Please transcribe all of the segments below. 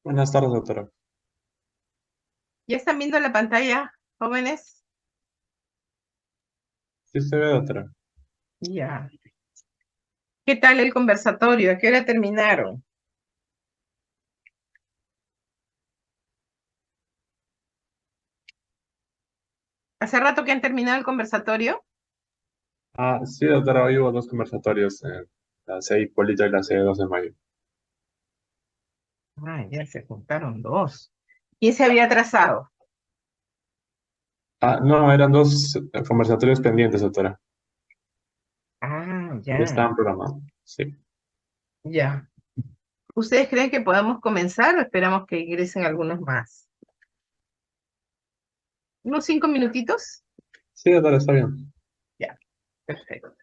Buenas tardes, doctora. ¿Ya están viendo la pantalla, jóvenes? Sí, se ve, doctora. Ya. ¿Qué tal el conversatorio? ¿A qué hora terminaron? ¿Hace rato que han terminado el conversatorio? Sí, doctora, hoy hubo dos conversatorios, la C Hipólita y la C 2 de mayo. Ah, ya se juntaron dos. ¿Quién se había atrasado? No, eran dos conversatorios pendientes, doctora. Ah, Ya ya, estaban programados. Sí. ya. ¿Ustedes creen que podamos comenzar o esperamos que ingresen algunos más? ¿Unos 5 minutitos? Sí, doctora, está bien. Ya, perfecto.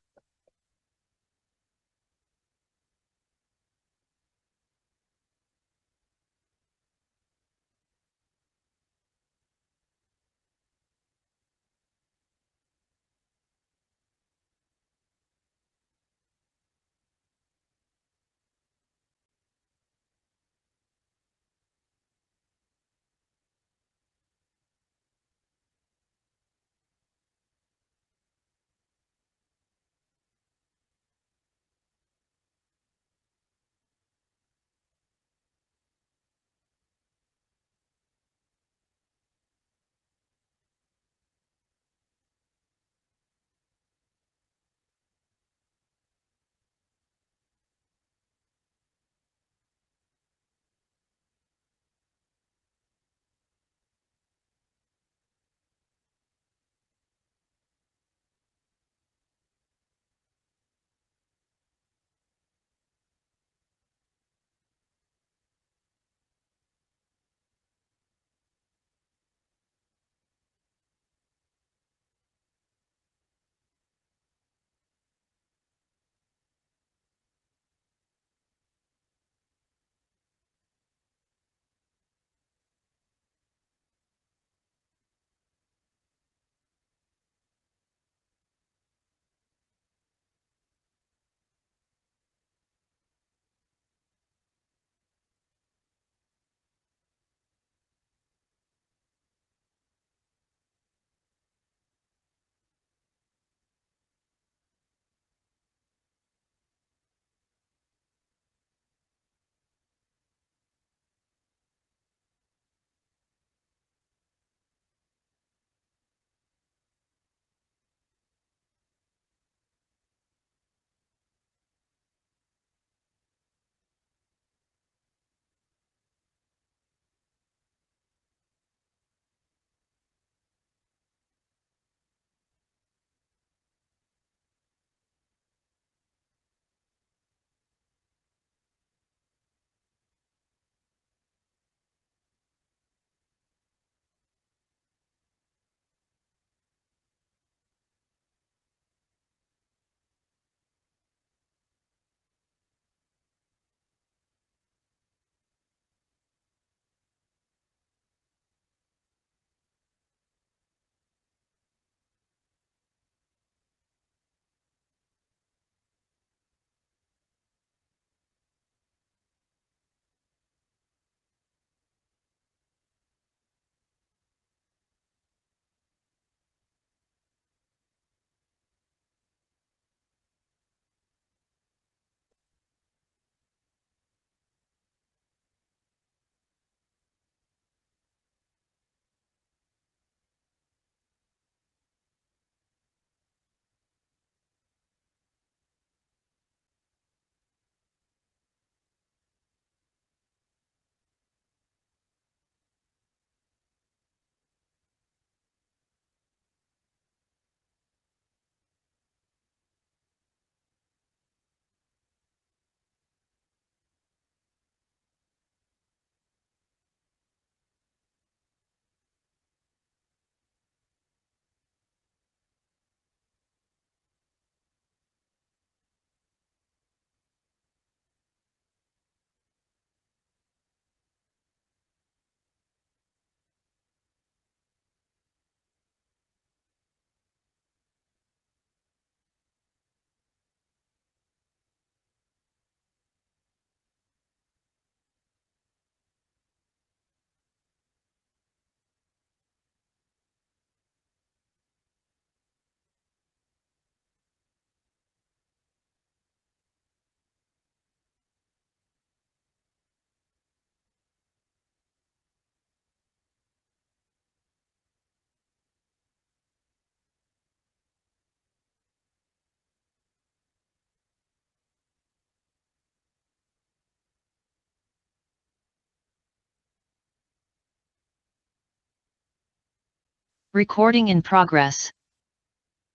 Recording in progress.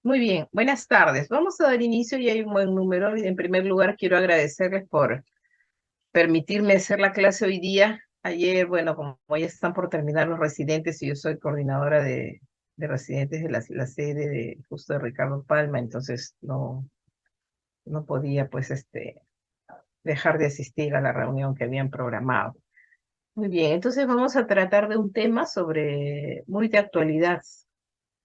Muy bien, buenas tardes. Vamos a dar inicio y hay un buen número. Y en primer lugar, quiero agradecerles por permitirme hacer la clase hoy día. Ayer, bueno, como ya están por terminar los residentes y yo soy coordinadora de residentes de la sede de justo de Ricardo Palma, entonces no podía pues dejar de asistir a la reunión que habían programado. Muy bien, entonces vamos a tratar de un tema sobre muy de actualidad,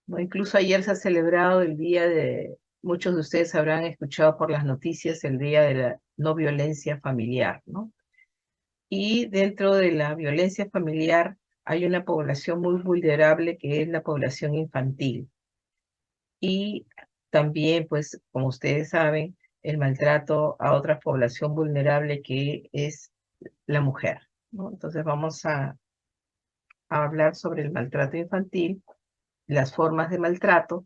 ¿no? Incluso ayer se ha celebrado el día de, muchos de ustedes habrán escuchado por las noticias, el día de la no violencia familiar, ¿no? Y dentro de la violencia familiar hay una población muy vulnerable que es la población infantil. Y también, pues, como ustedes saben, el maltrato a otra población vulnerable que es la mujer, ¿no? Entonces vamos a hablar sobre el maltrato infantil, las formas de maltrato,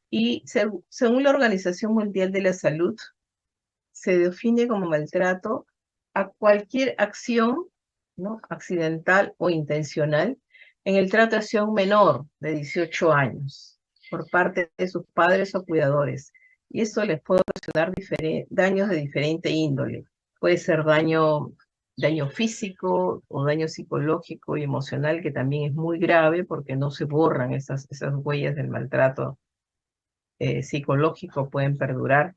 y según la Organización Mundial de la Salud, se define como maltrato a cualquier acción, ¿no?, accidental o intencional en el trato hacia un menor de 18 años por parte de sus padres o cuidadores. Y esto les puede ocasionar daños de diferente índole. Puede ser daño físico o daño psicológico y emocional, que también es muy grave porque no se borran esas huellas del maltrato psicológico, pueden perdurar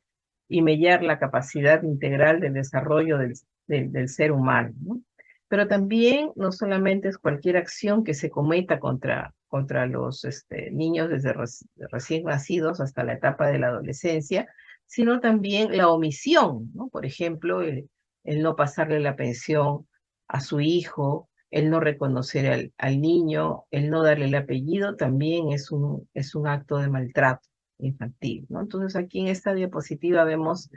y mellar la capacidad integral del desarrollo del ser humano, ¿no? Pero también no solamente es cualquier acción que se cometa contra los niños desde recién nacidos hasta la etapa de la adolescencia, sino también la omisión, ¿no? Por ejemplo, el no pasarle la pensión a su hijo, el no reconocer al niño, el no darle el apellido, también es un acto de maltrato infantil, ¿no? Entonces aquí en esta diapositiva vemos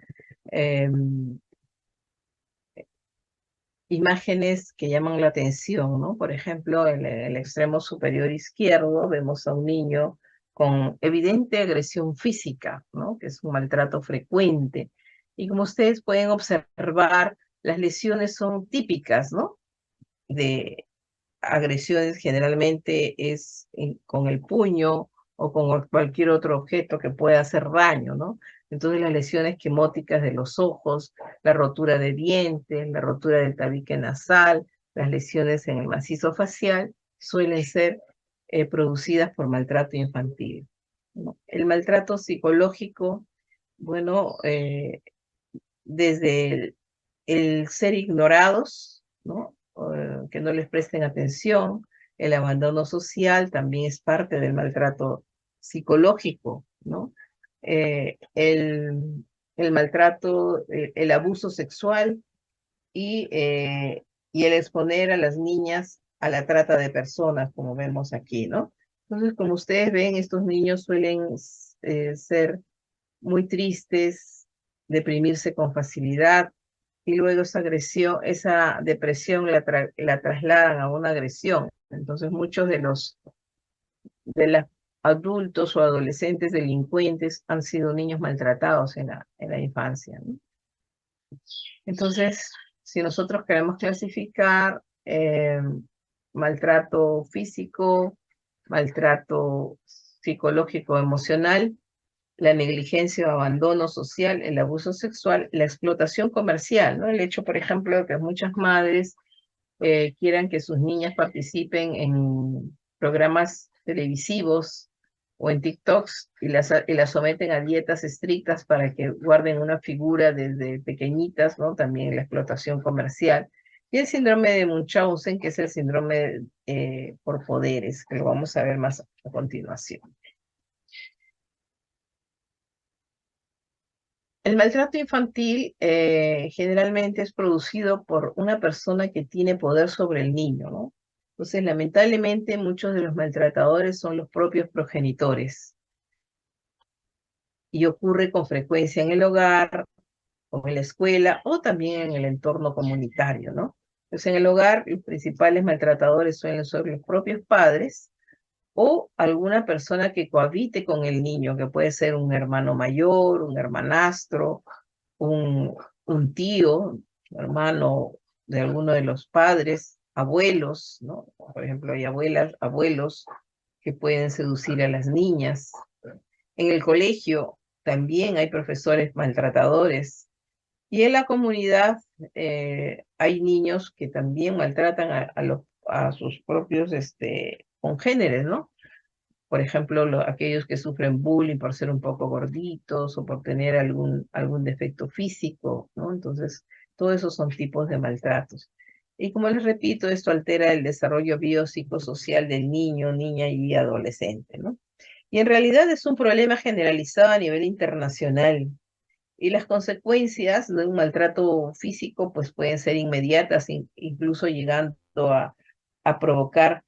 imágenes que llaman la atención, ¿no? Por ejemplo, en el extremo superior izquierdo vemos a un niño con evidente agresión física, ¿no?, que es un maltrato frecuente. Y como ustedes pueden observar, las lesiones son típicas, ¿no?, de agresiones. Generalmente es con el puño o con cualquier otro objeto que pueda hacer daño, ¿no? Entonces las lesiones quemóticas de los ojos, la rotura de dientes, la rotura del tabique nasal, las lesiones en el macizo facial suelen ser producidas por maltrato infantil, ¿no? El maltrato psicológico, bueno, desde el ser ignorados, ¿no?, que no les presten atención, el abandono social también es parte del maltrato psicológico, ¿no? El maltrato, el abuso sexual y el exponer a las niñas a la trata de personas, como vemos aquí, ¿no? Entonces, como ustedes ven, estos niños suelen ser muy tristes, deprimirse con facilidad, y luego esa depresión la trasladan a una agresión. Entonces muchos de los adultos o adolescentes delincuentes han sido niños maltratados en la infancia, ¿no? Entonces, si nosotros queremos clasificar maltrato físico, maltrato psicológico, emocional, la negligencia o abandono social, el abuso sexual, la explotación comercial, ¿no? El hecho, por ejemplo, de que muchas madres quieran que sus niñas participen en programas televisivos o en TikToks y las someten a dietas estrictas para que guarden una figura desde pequeñitas, ¿no? También la explotación comercial. Y el síndrome de Munchausen, que es el síndrome por poderes, que lo vamos a ver más a continuación. El maltrato infantil generalmente es producido por una persona que tiene poder sobre el niño, ¿no? Entonces, lamentablemente, muchos de los maltratadores son los propios progenitores. Y ocurre con frecuencia en el hogar, o en la escuela, o también en el entorno comunitario, ¿no? Entonces, en el hogar, los principales maltratadores suelen ser los propios padres, o alguna persona que cohabite con el niño, que puede ser un hermano mayor, un hermanastro, un tío, hermano de alguno de los padres, abuelos, ¿no? Por ejemplo, hay abuelas, abuelos, que pueden seducir a las niñas. En el colegio también hay profesores maltratadores. Y en la comunidad hay niños que también maltratan a sus propios congéneres, ¿no? Por ejemplo, aquellos que sufren bullying por ser un poco gorditos o por tener algún defecto físico, ¿no? Entonces, todos esos son tipos de maltratos. Y como les repito, esto altera el desarrollo biopsicosocial del niño, niña y adolescente, ¿no? Y en realidad es un problema generalizado a nivel internacional. Y las consecuencias de un maltrato físico pues pueden ser inmediatas, incluso llegando a provocar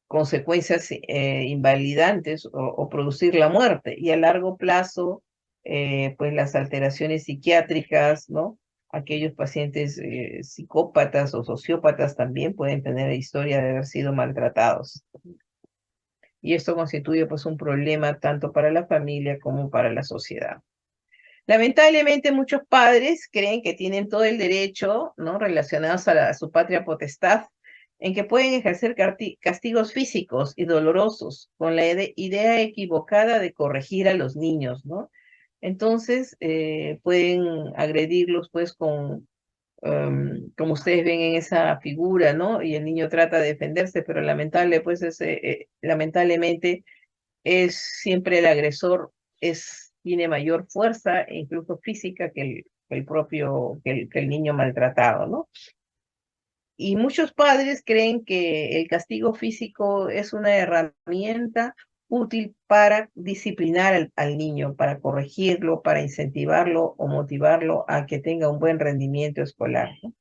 consecuencias invalidantes o producir la muerte. Y a largo plazo, pues las alteraciones psiquiátricas, ¿no? Aquellos pacientes psicópatas o sociópatas también pueden tener historia de haber sido maltratados. Y esto constituye pues un problema tanto para la familia como para la sociedad. Lamentablemente muchos padres creen que tienen todo el derecho, ¿no? Relacionados a su patria potestad, en que pueden ejercer castigos físicos y dolorosos con la idea equivocada de corregir a los niños, ¿no? Entonces pueden agredirlos pues como ustedes ven en esa figura, ¿no? Y el niño trata de defenderse, pero lamentablemente es siempre el agresor tiene mayor fuerza e incluso física que el niño maltratado, ¿no? Y muchos padres creen que el castigo físico es una herramienta útil para disciplinar al niño, para corregirlo, para incentivarlo o motivarlo a que tenga un buen rendimiento escolar, ¿no?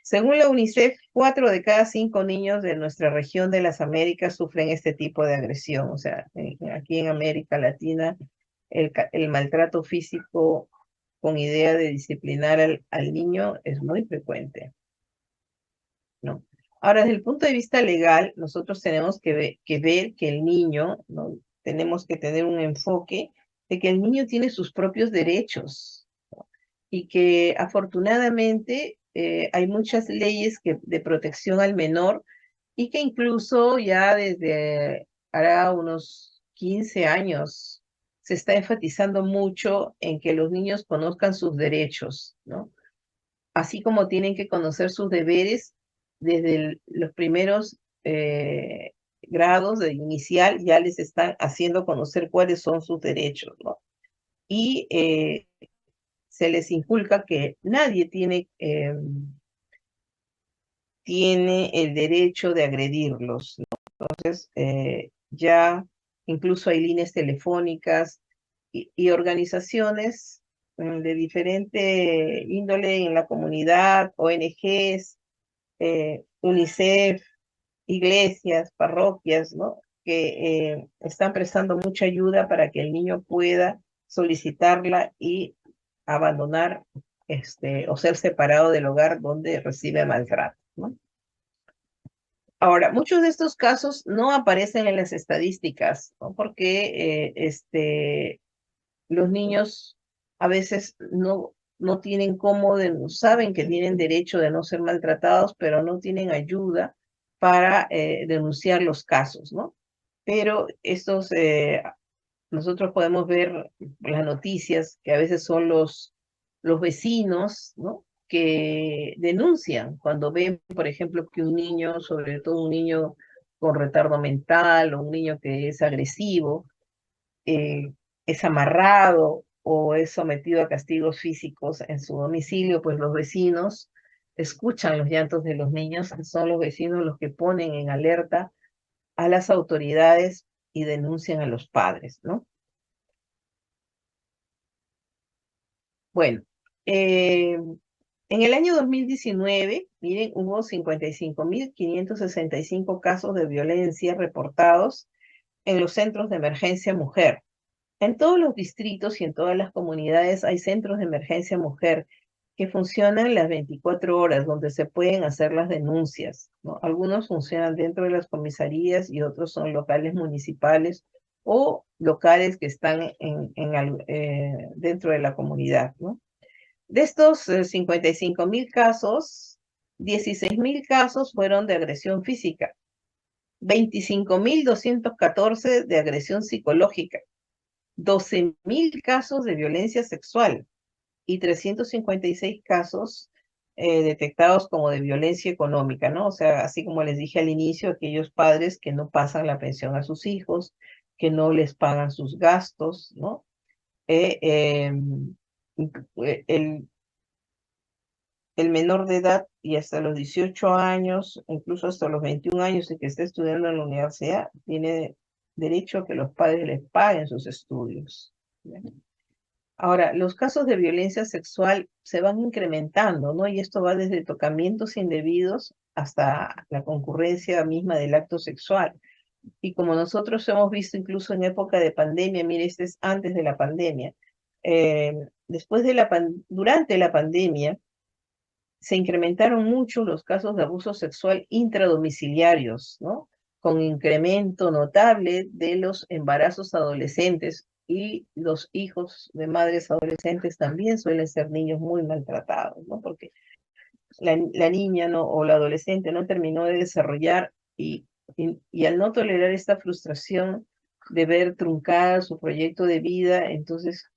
Según la UNICEF, 4 de cada 5 niños de nuestra región de las Américas sufren este tipo de agresión. O sea, aquí en América Latina, el maltrato físico con idea de disciplinar al niño es muy frecuente, ¿no? Ahora, desde el punto de vista legal, nosotros tenemos que ver que el niño, ¿no? Tenemos que tener un enfoque de que el niño tiene sus propios derechos, ¿no? Y que afortunadamente hay muchas leyes de protección al menor y que incluso ya desde hará unos 15 años se está enfatizando mucho en que los niños conozcan sus derechos, ¿no? Así como tienen que conocer sus deberes desde los primeros grados de inicial, ya les están haciendo conocer cuáles son sus derechos, ¿no? Y se les inculca que nadie tiene el derecho de agredirlos, ¿no? Entonces, ya incluso hay líneas telefónicas y organizaciones de diferente índole en la comunidad, ONGs, UNICEF, iglesias, parroquias, ¿no? Que están prestando mucha ayuda para que el niño pueda solicitarla y abandonar o ser separado del hogar donde recibe maltrato, ¿no? Ahora, muchos de estos casos no aparecen en las estadísticas, ¿no? Porque los niños a veces no tienen saben que tienen derecho de no ser maltratados, pero no tienen ayuda para denunciar los casos, ¿no? Pero nosotros podemos ver las noticias que a veces son los vecinos, ¿no? Que denuncian cuando ven, por ejemplo, que un niño, sobre todo un niño con retardo mental o un niño que es agresivo, eh, es amarrado o es sometido a castigos físicos en su domicilio, pues los vecinos escuchan los llantos de los niños, son los vecinos los que ponen en alerta a las autoridades y denuncian a los padres, ¿no? Bueno, en el año 2019, miren, hubo 55.565 casos de violencia reportados en los centros de emergencia mujer. En todos los distritos y en todas las comunidades hay centros de emergencia mujer que funcionan las 24 horas, donde se pueden hacer las denuncias, ¿no? Algunos funcionan dentro de las comisarías y otros son locales municipales o locales que están dentro de la comunidad, ¿no? De estos 55.000 casos, 16.000 casos fueron de agresión física 25.214 de agresión psicológica, 12.000 casos de violencia sexual y 356 casos detectados como de violencia económica, ¿no? O sea, así como les dije al inicio, aquellos padres que no pasan la pensión a sus hijos, que no les pagan sus gastos, ¿no? Eh, em, el, el menor de edad y hasta los 18 años, incluso hasta los 21 años y que esté estudiando en la universidad, tiene derecho a que los padres les paguen sus estudios. ¿Bien? Ahora, los casos de violencia sexual se van incrementando, ¿no? Y esto va desde tocamientos indebidos hasta la concurrencia misma del acto sexual. Y como nosotros hemos visto incluso en época de pandemia, mire, este es antes de la pandemia, después de durante la pandemia, se incrementaron mucho los casos de abuso sexual intradomiciliarios, ¿no? Con incremento notable de los embarazos adolescentes y los hijos de madres adolescentes también suelen ser niños muy maltratados, ¿no? Porque la niña no, o la adolescente no terminó de desarrollar y al no tolerar esta frustración de ver truncada su proyecto de vida, entonces,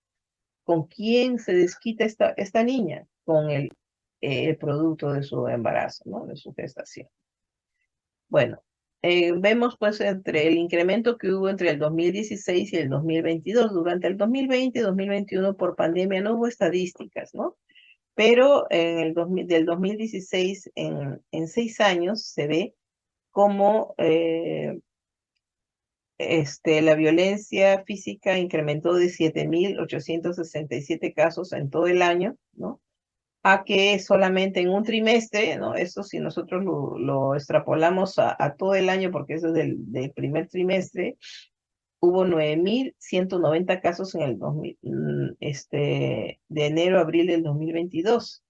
¿con quién se desquita esta niña? Con el producto de su embarazo, ¿no? De su gestación. Bueno, vemos pues entre el incremento que hubo entre el 2016 y el 2022. Durante el 2020 y 2021 por pandemia no hubo estadísticas, ¿no? Pero del 2016 en 6 años se ve cómo la violencia física incrementó de 7.867 casos en todo el año, ¿no? A que solamente en un trimestre, ¿no? Esto si nosotros lo extrapolamos a todo el año, porque eso es del primer trimestre, hubo 9.190 casos en el 2000, de enero a abril del 2022.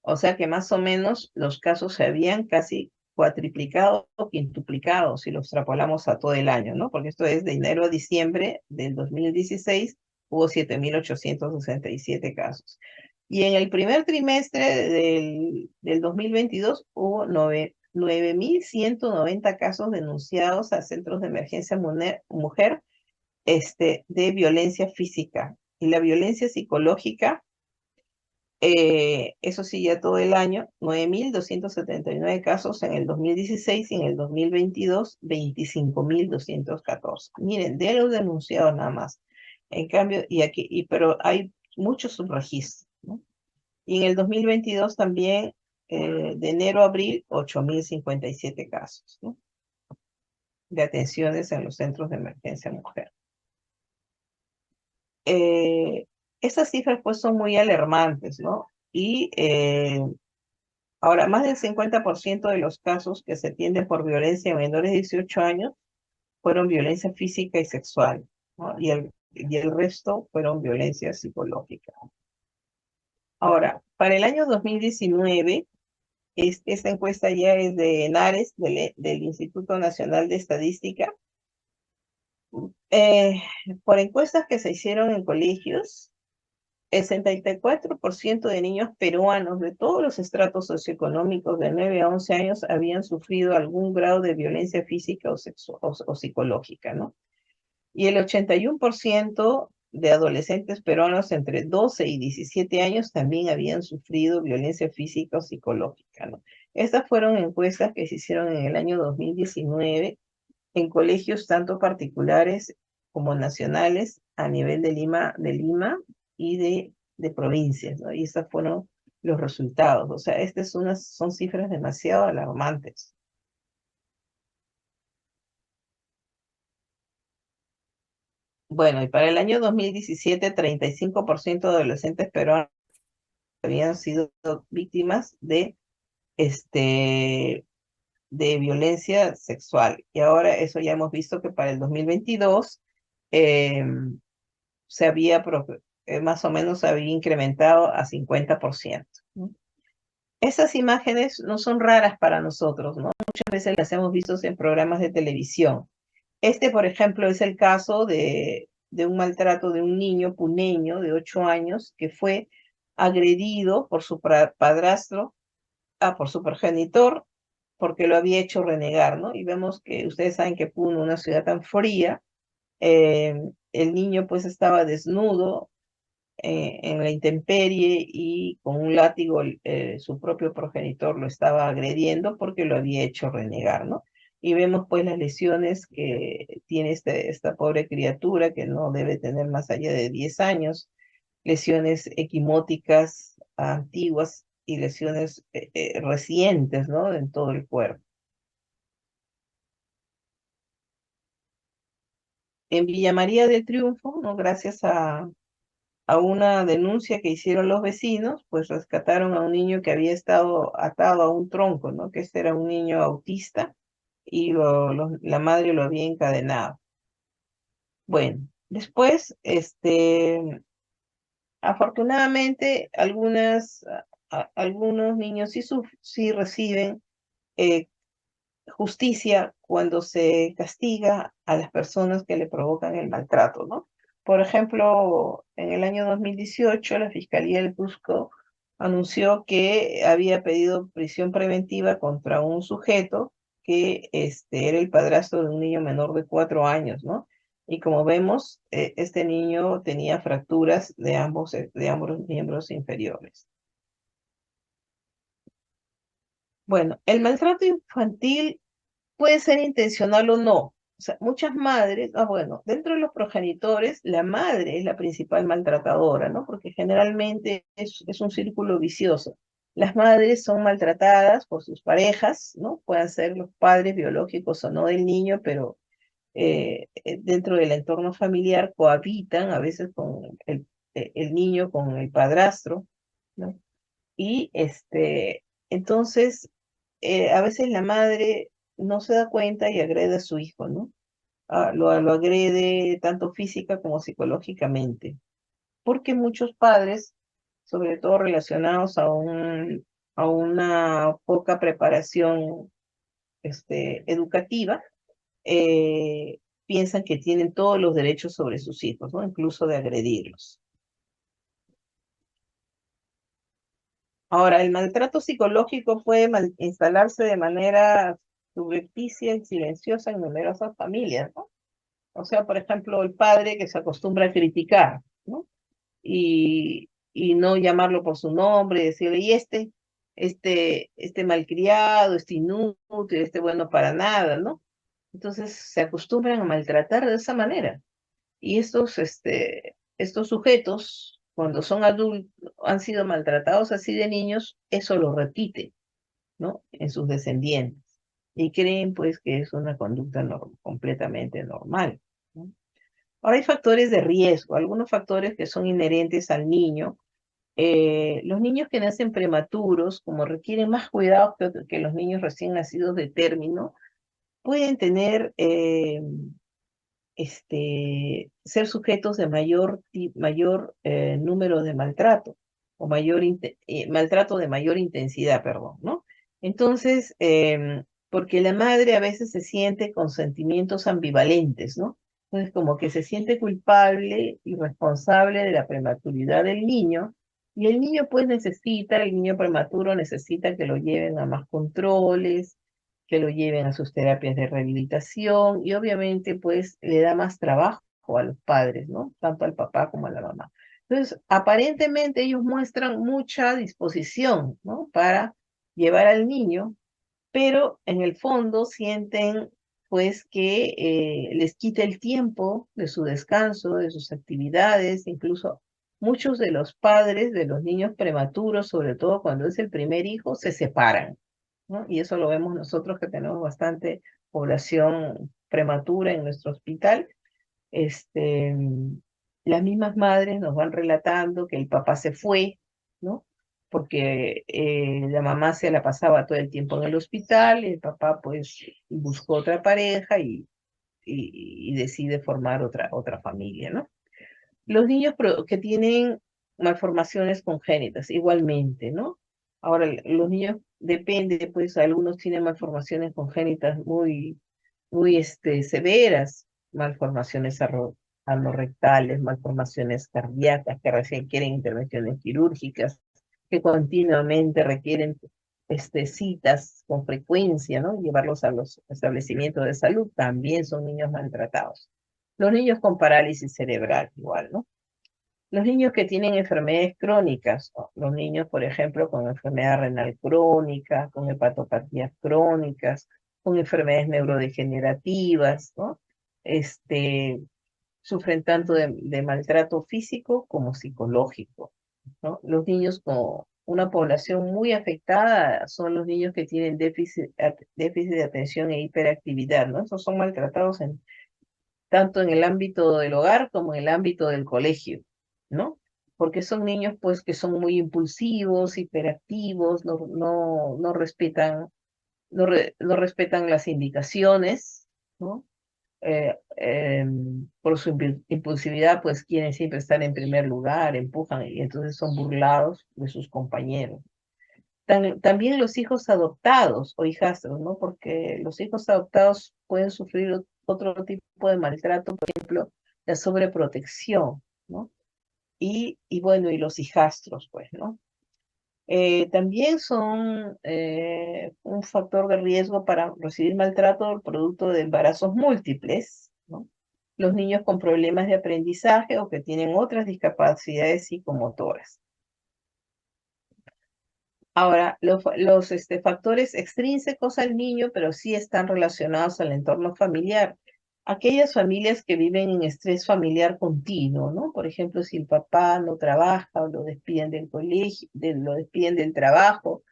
O sea que más o menos los casos se habían casi cuatriplicado o quintuplicado si lo extrapolamos a todo el año, ¿no? Porque esto es de enero a diciembre del 2016, hubo 7.867 casos. Y en el primer trimestre del 2022 hubo 9.190 casos denunciados a centros de emergencia mujer de violencia física. Y la violencia psicológica, eso sí, ya todo el año, 9.279 casos en el 2016 y en el 2022, 25.214. Miren, de los denunciados nada más. En cambio, pero hay muchos subregistros, ¿no? Y en el 2022 también, de enero a abril, 8.057 casos, ¿no? De atenciones en los centros de emergencia mujer. Estas cifras pues son muy alarmantes, ¿no? Y ahora, más del 50% de los casos que se atienden por violencia en menores de 18 años fueron violencia física y sexual, ¿no? Y el resto fueron violencia psicológica. Ahora, para el año 2019, esta encuesta ya es de ENARES, del Instituto Nacional de Estadística. Por encuestas que se hicieron en colegios, el 74% de niños peruanos de todos los estratos socioeconómicos de 9 a 11 años habían sufrido algún grado de violencia física o psicológica, ¿no? Y el 81% de adolescentes peruanos entre 12 y 17 años también habían sufrido violencia física o psicológica, ¿no? Estas fueron encuestas que se hicieron en el año 2019 en colegios tanto particulares como nacionales a nivel de Lima y de provincias, ¿no? Y estos fueron los resultados. O sea, son cifras demasiado alarmantes. Bueno, y para el año 2017, 35% de adolescentes peruanos habían sido víctimas de violencia sexual. Y ahora eso ya hemos visto que para el 2022 eh, más o menos se había incrementado a 50%, ¿no? Esas imágenes no son raras para nosotros, ¿no? Muchas veces las hemos visto en programas de televisión. Por ejemplo, es el caso de un maltrato de un niño puneño de 8 años que fue agredido por su padrastro, por su progenitor, porque lo había hecho renegar, ¿no? Y vemos que ustedes saben que Puno, una ciudad tan fría, el niño pues estaba desnudo en la intemperie y con un látigo su propio progenitor lo estaba agrediendo porque lo había hecho renegar, ¿no? Y vemos pues las lesiones que tiene esta pobre criatura que no debe tener más allá de 10 años, lesiones equimóticas antiguas y lesiones recientes, ¿no? En todo el cuerpo. En Villa María del Triunfo, ¿no? Gracias a una denuncia que hicieron los vecinos, pues rescataron a un niño que había estado atado a un tronco, ¿no? Que este era un niño autista y la madre lo había encadenado. Bueno, después, afortunadamente, algunos niños sí reciben eh, justicia cuando se castiga a las personas que le provocan el maltrato, ¿no? Por ejemplo, en el año 2018, la Fiscalía del Cusco anunció que había pedido prisión preventiva contra un sujeto que era el padrastro de un niño menor de 4 años, ¿no? Y como vemos, este niño tenía fracturas de ambos miembros inferiores. Bueno, el maltrato infantil puede ser intencional o no. O sea, muchas madres, bueno, dentro de los progenitores, la madre es la principal maltratadora, ¿no? Porque generalmente es un círculo vicioso. Las madres son maltratadas por sus parejas, ¿no? Pueden ser los padres biológicos o no del niño, pero dentro del entorno familiar cohabitan a veces con el niño, con el padrastro, ¿no? Y entonces, a veces la madre no se da cuenta y agrede a su hijo, ¿no? Lo agrede tanto física como psicológicamente, porque muchos padres, sobre todo relacionados a una poca preparación educativa, piensan que tienen todos los derechos sobre sus hijos, ¿no? Incluso de agredirlos. Ahora, el maltrato psicológico puede instalarse de manera subrepticia y silenciosa en numerosas familias, ¿no? O sea, por ejemplo, el padre que se acostumbra a criticar, ¿no? Y no llamarlo por su nombre, decirle, y este malcriado, este inútil, este bueno para nada, ¿no? Entonces se acostumbran a maltratar de esa manera. Y estos sujetos, cuando son adultos, han sido maltratados así de niños, eso lo repite, ¿no? En sus descendientes. Y creen, pues, que es una conducta completamente normal, ¿no? Ahora hay factores de riesgo, algunos factores que son inherentes al niño. Los niños que nacen prematuros, como requieren más cuidados que los niños recién nacidos de término, pueden tener ser sujetos de mayor número de maltrato o maltrato de mayor intensidad, perdón, ¿no? Entonces, porque la madre a veces se siente con sentimientos ambivalentes, ¿no? Entonces, como que se siente culpable y responsable de la prematuridad del niño, y el niño pues el niño prematuro necesita que lo lleven a más controles, que lo lleven a sus terapias de rehabilitación y obviamente pues le da más trabajo a los padres, ¿no? Tanto al papá como a la mamá. Entonces, aparentemente ellos muestran mucha disposición, ¿no? Para llevar al niño, pero en el fondo sienten pues que les quita el tiempo de su descanso, de sus actividades, incluso muchos de los padres de los niños prematuros, sobre todo cuando es el primer hijo, se separan, ¿no? Y eso lo vemos nosotros que tenemos bastante población prematura en nuestro hospital. Este, las mismas madres nos van relatando que el papá se fue, ¿no? Porque la mamá se la pasaba todo el tiempo en el hospital, y el papá pues buscó otra pareja y decide formar otra familia, ¿no? Los niños que tienen malformaciones congénitas, igualmente, ¿no? Ahora, los niños depende, pues algunos tienen malformaciones congénitas muy severas, malformaciones anorrectales, malformaciones cardíacas que requieren intervenciones quirúrgicas, que continuamente requieren citas con frecuencia, ¿no? Llevarlos a los establecimientos de salud, también son niños maltratados. Los niños con parálisis cerebral, igual, ¿no? Los niños que tienen enfermedades crónicas, ¿no? Los niños, por ejemplo, con enfermedad renal crónica, con hepatopatías crónicas, con enfermedades neurodegenerativas, ¿no? Este, sufren tanto de maltrato físico como psicológico, ¿no? Los niños con una población muy afectada son los niños que tienen déficit de atención e hiperactividad, ¿no? Esos son maltratados tanto en el ámbito del hogar como en el ámbito del colegio, ¿no? Porque son niños, pues, que son muy impulsivos, hiperactivos, no respetan, no respetan las indicaciones, ¿no? Por su impulsividad, pues quieren siempre estar en primer lugar, empujan y entonces son burlados de sus compañeros. También los hijos adoptados o hijastros, ¿no? Porque los hijos adoptados pueden sufrir otro tipo de maltrato, por ejemplo, la sobreprotección, ¿no? Y bueno, y los hijastros, pues, ¿no? También son un factor de riesgo para recibir maltrato producto de embarazos múltiples, ¿no? Los niños con problemas de aprendizaje o que tienen otras discapacidades psicomotoras. Ahora, los factores extrínsecos al niño, pero sí están relacionados al entorno familiar. Aquellas familias que viven en estrés familiar continuo, ¿no? Por ejemplo, si el papá no trabaja o lo despiden del colegio, lo despiden del trabajo,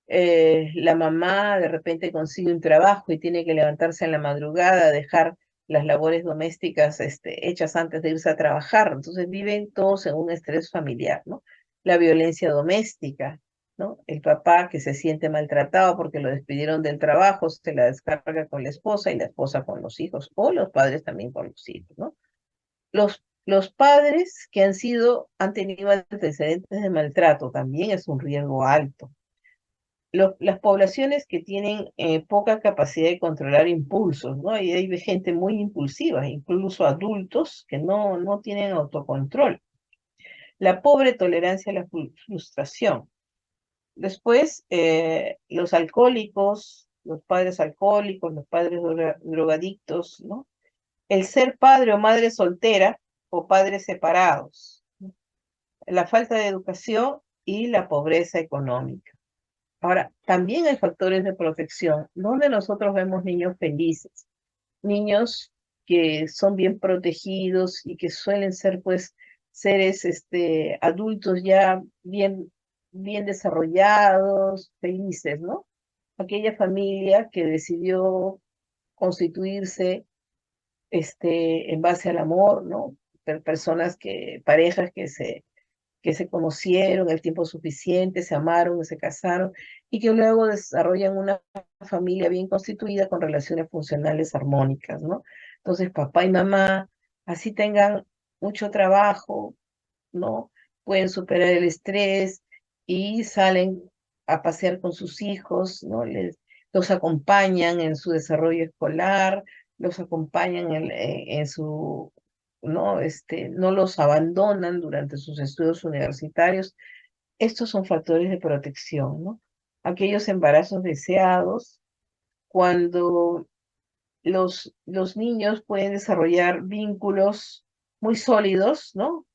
la mamá de repente consigue un trabajo y tiene que levantarse en la madrugada, dejar las labores domésticas hechas antes de irse a trabajar. Entonces viven todos en un estrés familiar, ¿no? La violencia doméstica, ¿no? El papá que se siente maltratado porque lo despidieron del trabajo, se la descarga con la esposa y la esposa con los hijos, o los padres también con los hijos, ¿no? Los padres que han tenido antecedentes de maltrato también es un riesgo alto. Las poblaciones que tienen poca capacidad de controlar impulsos, ¿no? Y hay gente muy impulsiva, incluso adultos que no tienen autocontrol. La pobre tolerancia a la frustración. Después, los alcohólicos, los padres alcohólicos, los padres drogadictos, ¿no? El ser padre o madre soltera o padres separados. ¿No? La falta de educación y la pobreza económica. Ahora, también hay factores de protección, donde nosotros vemos niños felices, niños que son bien protegidos y que suelen ser, pues, seres adultos ya bien desarrollados, felices, ¿no? Aquella familia que decidió constituirse en base al amor, ¿no? Parejas que se conocieron el tiempo suficiente, se amaron, se casaron y que luego desarrollan una familia bien constituida con relaciones funcionales armónicas, ¿no? Entonces, papá y mamá, así tengan mucho trabajo, ¿no? Pueden superar el estrés y salen a pasear con sus hijos, ¿no? Los acompañan en su desarrollo escolar, los acompañan en su, ¿no? No los abandonan durante sus estudios universitarios. Estos son factores de protección, ¿no? Aquellos embarazos deseados, cuando los niños pueden desarrollar vínculos muy sólidos, ¿no?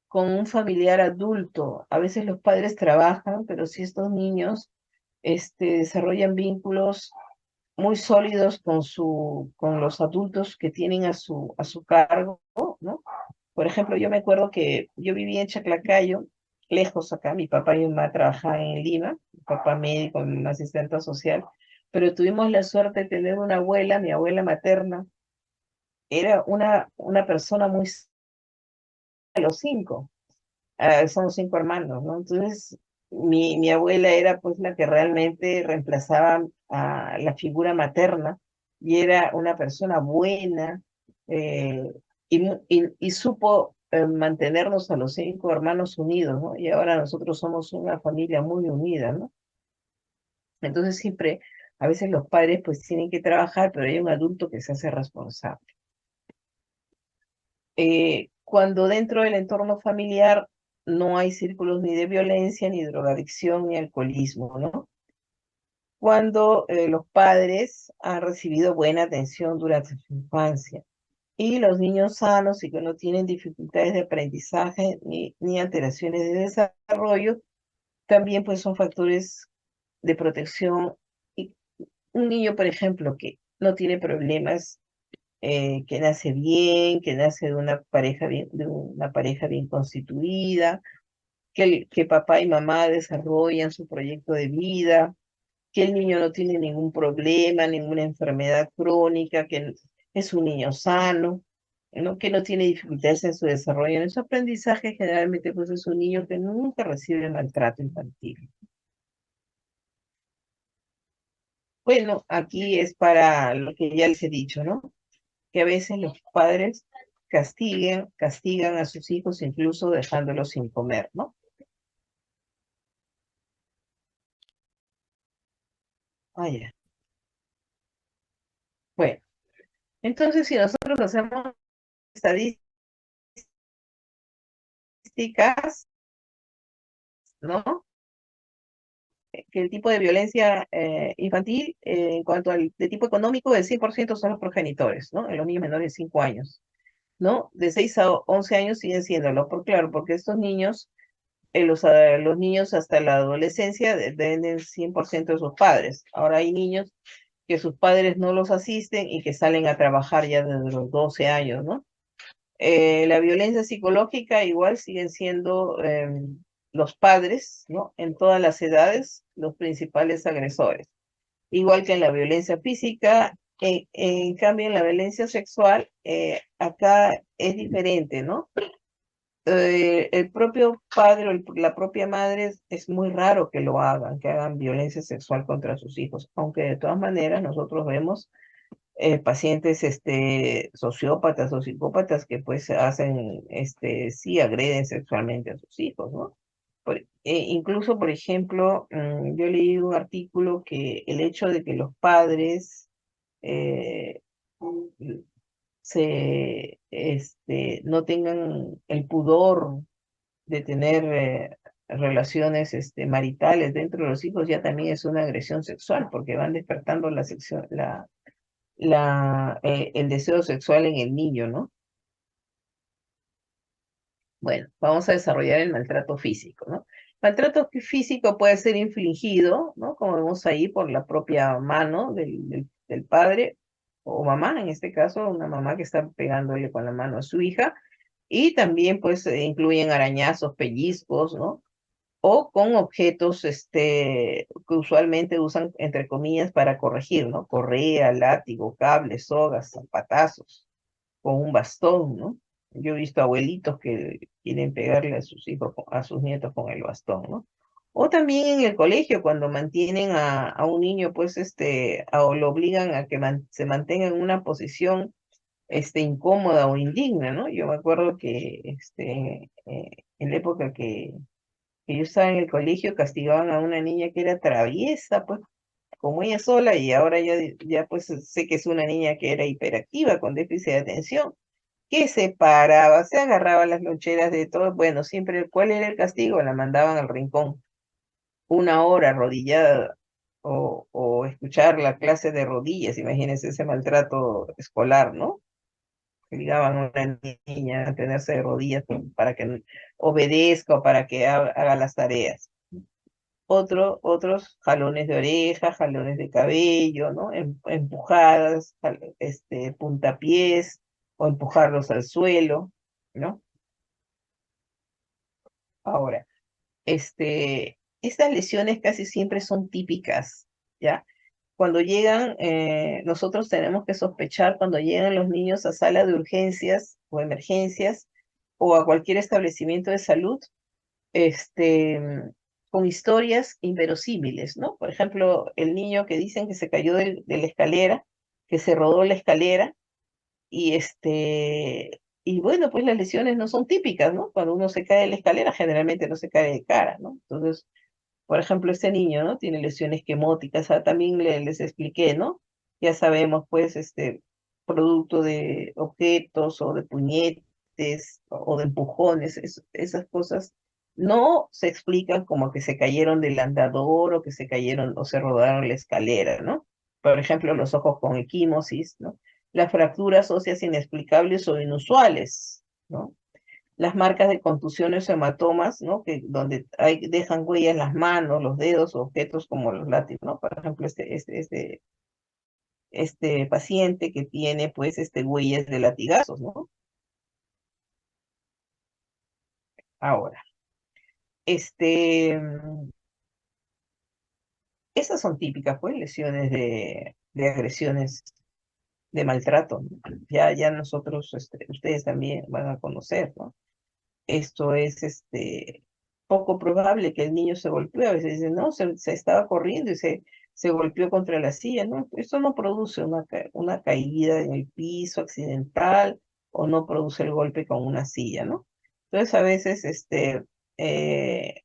Con un familiar adulto. A veces los padres trabajan, pero si estos niños desarrollan vínculos muy sólidos con los adultos que tienen a su cargo, ¿no? Por ejemplo, yo me acuerdo que yo vivía en Chaclacayo, lejos acá, mi papá y mi mamá trabajaban en Lima, mi papá médico, mi mamá asistente social, pero tuvimos la suerte de tener una abuela, mi abuela materna, era una persona muy de los cinco. Somos cinco hermanos, ¿no? Entonces, mi abuela era pues la que realmente reemplazaba a la figura materna y era una persona buena eh, y supo mantenernos a los cinco hermanos unidos, ¿no? Y ahora nosotros somos una familia muy unida, ¿no? Entonces siempre, a veces los padres pues tienen que trabajar, pero hay un adulto que se hace responsable. Cuando dentro del entorno familiar no hay círculos ni de violencia, ni drogadicción, ni alcoholismo, ¿no? cuando los padres han recibido buena atención durante su infancia. Y los niños sanos y que no tienen dificultades de aprendizaje ni alteraciones de desarrollo, también pues son factores de protección. Y un niño, por ejemplo, que no tiene problemas, que nace bien, que nace de una pareja bien constituida, que papá y mamá desarrollan su proyecto de vida, que el niño no tiene ningún problema, ninguna enfermedad crónica, que es un niño sano, ¿no? Que no tiene dificultades en su desarrollo, en su aprendizaje, generalmente pues es un niño que nunca recibe maltrato infantil. Bueno, aquí es para lo que ya les he dicho, ¿no? Que a veces los padres castigan a sus hijos incluso dejándolos sin comer, ¿no? Vaya. Bueno, entonces si nosotros hacemos estadísticas, ¿no? Que el tipo de violencia infantil, en cuanto al de tipo económico, el 100% son los progenitores, ¿no? En los niños menores de 5 años, ¿no? De 6 a 11 años siguen siéndolo, por claro, porque estos niños, los niños hasta la adolescencia dependen 100% de sus padres. Ahora hay niños que sus padres no los asisten y que salen a trabajar ya desde los 12 años, ¿no? La violencia psicológica igual siguen siendo los padres, ¿no? En todas las edades, los principales agresores. Igual que en la violencia física, en cambio en la violencia sexual, acá es diferente, ¿no? El propio padre o la propia madre es muy raro que hagan violencia sexual contra sus hijos, aunque de todas maneras nosotros vemos pacientes sociópatas o psicópatas que pues hacen, sí agreden sexualmente a sus hijos, ¿no? Incluso, por ejemplo, yo leí un artículo que el hecho de que los padres eh, no tengan el pudor de tener relaciones maritales dentro de los hijos ya también es una agresión sexual, porque van despertando el deseo sexual en el niño, ¿no? Bueno, vamos a desarrollar el maltrato físico, ¿no? Maltrato físico puede ser infligido, ¿no? Como vemos ahí, por la propia mano del padre o mamá, en este caso, una mamá que está pegándole con la mano a su hija, y también pues incluyen arañazos, pellizcos, ¿no? O con objetos que usualmente usan, entre comillas, para corregir, ¿no? Correa, látigo, cables, sogas, zapatazos, con un bastón, ¿no? Yo he visto abuelitos que quieren pegarle a sus hijos, a sus nietos con el bastón, ¿no? O también en el colegio, cuando mantienen a un niño, pues, o lo obligan a que se mantenga en una posición, incómoda o indigna, ¿no? Yo me acuerdo que, en la época que yo estaba en el colegio, castigaban a una niña que era traviesa, pues, como ella sola, y ahora ya pues sé que es una niña que era hiperactiva, con déficit de atención, que se paraba, se agarraba las loncheras de todo. Bueno, siempre, ¿cuál era el castigo? La mandaban al rincón, una hora arrodillada, o escuchar la clase de rodillas, imagínense ese maltrato escolar, ¿no? Obligaban a una niña a tenerse de rodillas para que obedezca o para que haga las tareas. Otros jalones de oreja, jalones de cabello, ¿no? Empujadas, puntapiés, o empujarlos al suelo, ¿no? Ahora, estas lesiones casi siempre son típicas, ¿ya? Cuando llegan, nosotros tenemos que sospechar cuando llegan los niños a sala de urgencias o emergencias o a cualquier establecimiento de salud, este, con historias inverosímiles, ¿no? Por ejemplo, el niño que dicen que se cayó de la escalera, que se rodó la escalera, y bueno, pues las lesiones no son típicas, ¿no? Cuando uno se cae de la escalera, generalmente no se cae de cara, ¿no? Entonces, por ejemplo, este niño, ¿no? Tiene lesiones quemóticas, también les expliqué, ¿no? Ya sabemos, pues, producto de objetos o de puñetes o de empujones, esas cosas no se explican como que se cayeron del andador o que se cayeron o se rodaron la escalera, ¿no? Por ejemplo, los ojos con equimosis, ¿no? Las fracturas óseas inexplicables o inusuales, ¿no? Las marcas de contusiones o hematomas, ¿no? Que donde dejan huellas las manos, los dedos, objetos como los látigos, ¿no? Por ejemplo, este paciente que tiene, pues, huellas de latigazos, ¿no? Ahora, esas son típicas, pues, lesiones de agresiones, de maltrato, ¿no? Ya nosotros, ustedes también van a conocer, ¿no? Esto es, poco probable que el niño se golpee. A veces dicen, no, se estaba corriendo y se golpeó contra la silla, ¿no? Esto no produce una caída en el piso accidental o no produce el golpe con una silla, ¿no? Entonces, a veces, eh,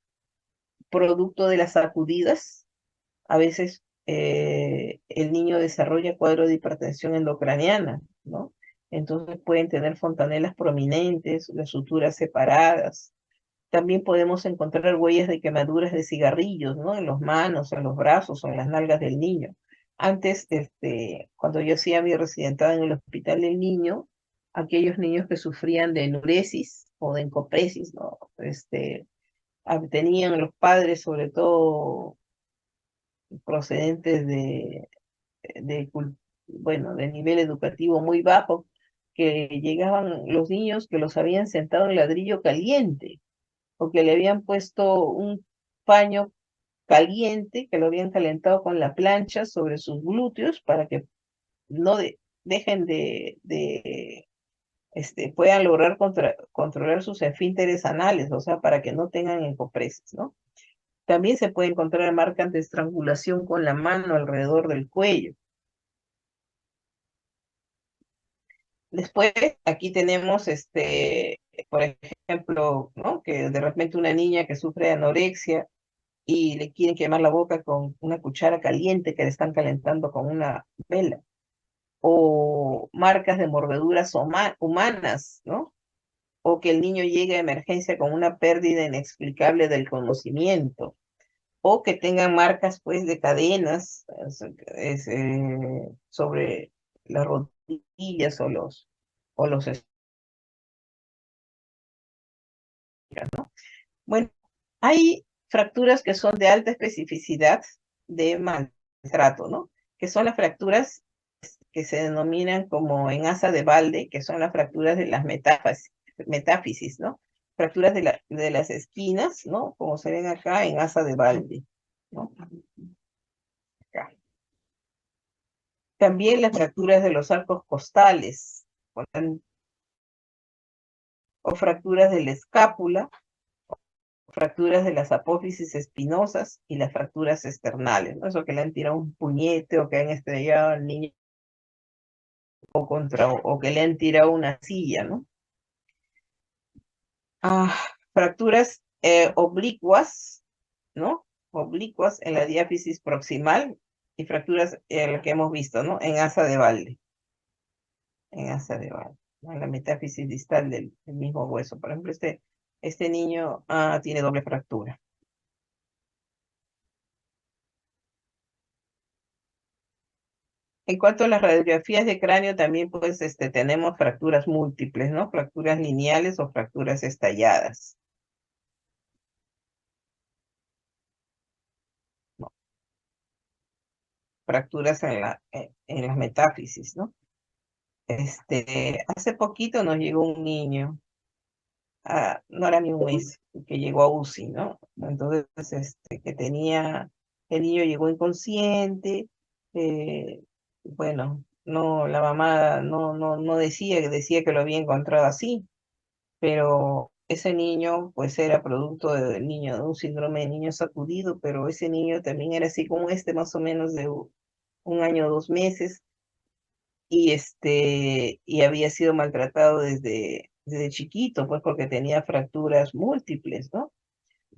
producto de las sacudidas, a veces el niño desarrolla cuadro de hipertensión endocraniana, ¿no? Entonces pueden tener fontanelas prominentes, las suturas separadas. También podemos encontrar huellas de quemaduras de cigarrillos, ¿no? En las manos, en los brazos o en las nalgas del niño. Antes, cuando yo hacía mi residentada en el hospital del niño, aquellos niños que sufrían de enuresis o de encopresis, ¿no? Tenían los padres, sobre todo procedentes bueno, de nivel educativo muy bajo, que llegaban los niños que los habían sentado en ladrillo caliente o que le habían puesto un paño caliente, que lo habían calentado con la plancha sobre sus glúteos para que no dejen puedan lograr controlar sus esfínteres anales, o sea, para que no tengan encopresis, ¿no? También se puede encontrar marcas de estrangulación con la mano alrededor del cuello. Después, aquí tenemos, por ejemplo, ¿no? Que de repente una niña que sufre de anorexia y le quieren quemar la boca con una cuchara caliente que le están calentando con una vela. O marcas de mordeduras humanas, ¿no? O que el niño llegue a emergencia con una pérdida inexplicable del conocimiento. O que tengan marcas, pues, de cadenas sobre las rodillas o los ¿no? Bueno, hay fracturas que son de alta especificidad de maltrato, ¿no? Que son las fracturas que se denominan como en asa de balde, que son las fracturas de las metáfisis, ¿no? Fracturas de las esquinas, ¿no? Como se ven acá en asa de balde, ¿no? Acá. También las fracturas de los arcos costales, o fracturas de la escápula, fracturas de las apófisis espinosas y las fracturas externales, ¿no? Eso que le han tirado un puñete o que han estrellado al niño o que le han tirado una silla, ¿no? Fracturas oblicuas, ¿no? Oblicuas en la diáfisis proximal y fracturas lo que hemos visto, ¿no? En asa de balde, ¿no? En la metáfisis distal del mismo hueso. Por ejemplo, este niño tiene doble fractura. En cuanto a las radiografías de cráneo, también pues tenemos fracturas múltiples, ¿no? Fracturas lineales o fracturas estalladas, ¿no? Fracturas en las metáfisis, ¿no? Hace poquito nos llegó un niño, no era ni un mes, que llegó a UCI, ¿no? Entonces, el niño llegó inconsciente, bueno, no, la mamá no decía que lo había encontrado así, pero ese niño pues era producto del niño, de un síndrome de niño sacudido, pero ese niño también era así como más o menos de un año o 2 meses, y había sido maltratado desde chiquito, pues porque tenía fracturas múltiples, ¿no?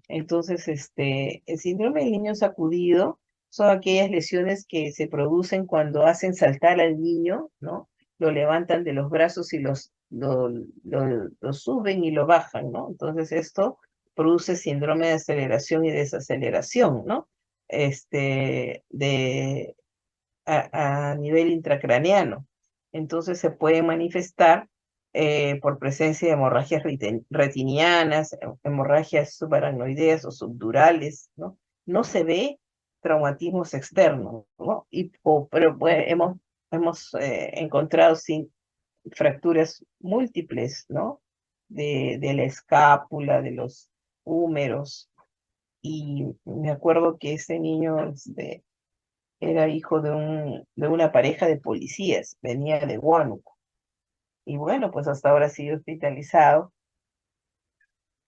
Entonces, el síndrome del niño sacudido son aquellas lesiones que se producen cuando hacen saltar al niño, ¿no? Lo levantan de los brazos y lo suben y lo bajan, ¿no? Entonces esto produce síndrome de aceleración y desaceleración, ¿no? A nivel intracraneano. Entonces se puede manifestar por presencia de hemorragias retinianas, hemorragias subaracnoideas o subdurales, ¿no? No se ve traumatismos externos, ¿no? Pero pues, hemos encontrado fracturas múltiples, ¿no? De la escápula, de los húmeros. Y me acuerdo que ese niño era hijo de una pareja de policías, venía de Huánuco. Y bueno, pues hasta ahora ha sido hospitalizado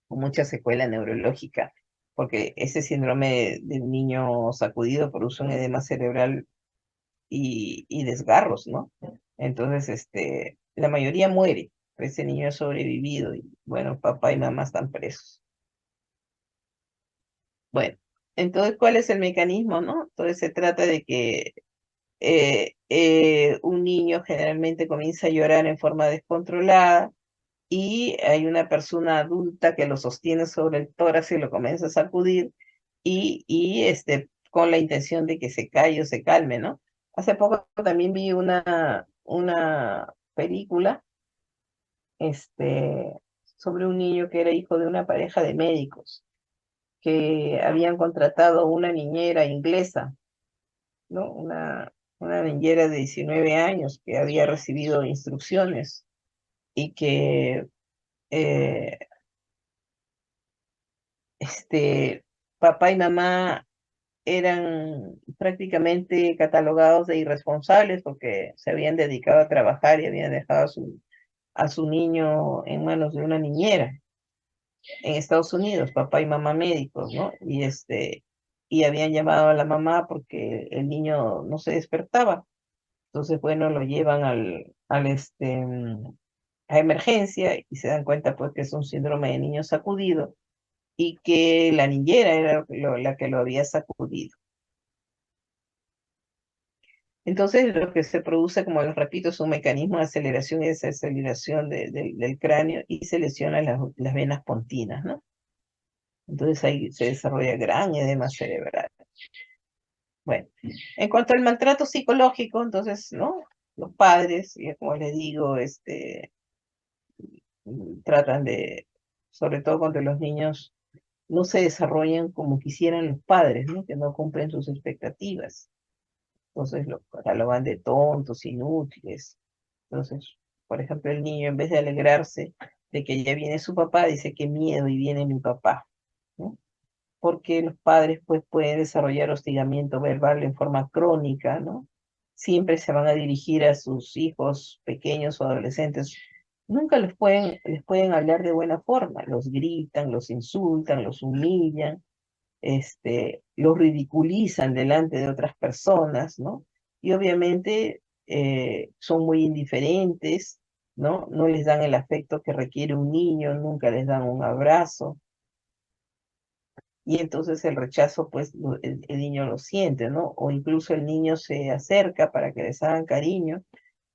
con mucha secuela neurológica, porque ese síndrome del niño sacudido produce un edema cerebral y desgarros, ¿no? Entonces, la mayoría muere, pero ese niño ha sobrevivido y bueno, papá y mamá están presos. Bueno, entonces, ¿cuál es el mecanismo, no? Entonces se trata de que un niño generalmente comienza a llorar en forma descontrolada y hay una persona adulta que lo sostiene sobre el tórax y lo comienza a sacudir con la intención de que se calle o se calme, ¿no? Hace poco también vi una película este, sobre un niño que era hijo de una pareja de médicos que habían contratado una niñera inglesa, ¿no? Una niñera de 19 años que había recibido instrucciones y que eh, papá y mamá eran prácticamente catalogados de irresponsables porque se habían dedicado a trabajar y habían dejado a su niño en manos de una niñera en Estados Unidos, papá y mamá médicos, ¿no? Y habían llamado a la mamá porque el niño no se despertaba. Entonces, bueno, lo llevan a emergencia y se dan cuenta pues que es un síndrome de niño sacudido y que la niñera era la que lo había sacudido. Entonces, lo que se produce, como les repito, es un mecanismo de aceleración y desaceleración del cráneo y se lesionan las venas pontinas, ¿no? Entonces ahí se desarrolla gran edema cerebral. Bueno, en cuanto al maltrato psicológico, entonces, ¿no? Los padres, ya como les digo, tratan sobre todo cuando los niños no se desarrollan como quisieran los padres, ¿no? Que no cumplen sus expectativas. Entonces lo catalogan de tontos, inútiles. Entonces, por ejemplo, el niño en vez de alegrarse de que ya viene su papá, dice que miedo y viene mi papá, ¿no? Porque los padres pues pueden desarrollar hostigamiento verbal en forma crónica, ¿no? Siempre se van a dirigir a sus hijos pequeños o adolescentes. Nunca les pueden hablar de buena forma, los gritan, los insultan, los humillan, los ridiculizan delante de otras personas, ¿no? Y obviamente son muy indiferentes, ¿no? No les dan el afecto que requiere un niño, nunca les dan un abrazo. Y entonces el rechazo, pues el niño lo siente, ¿no? O incluso el niño se acerca para que les hagan cariño.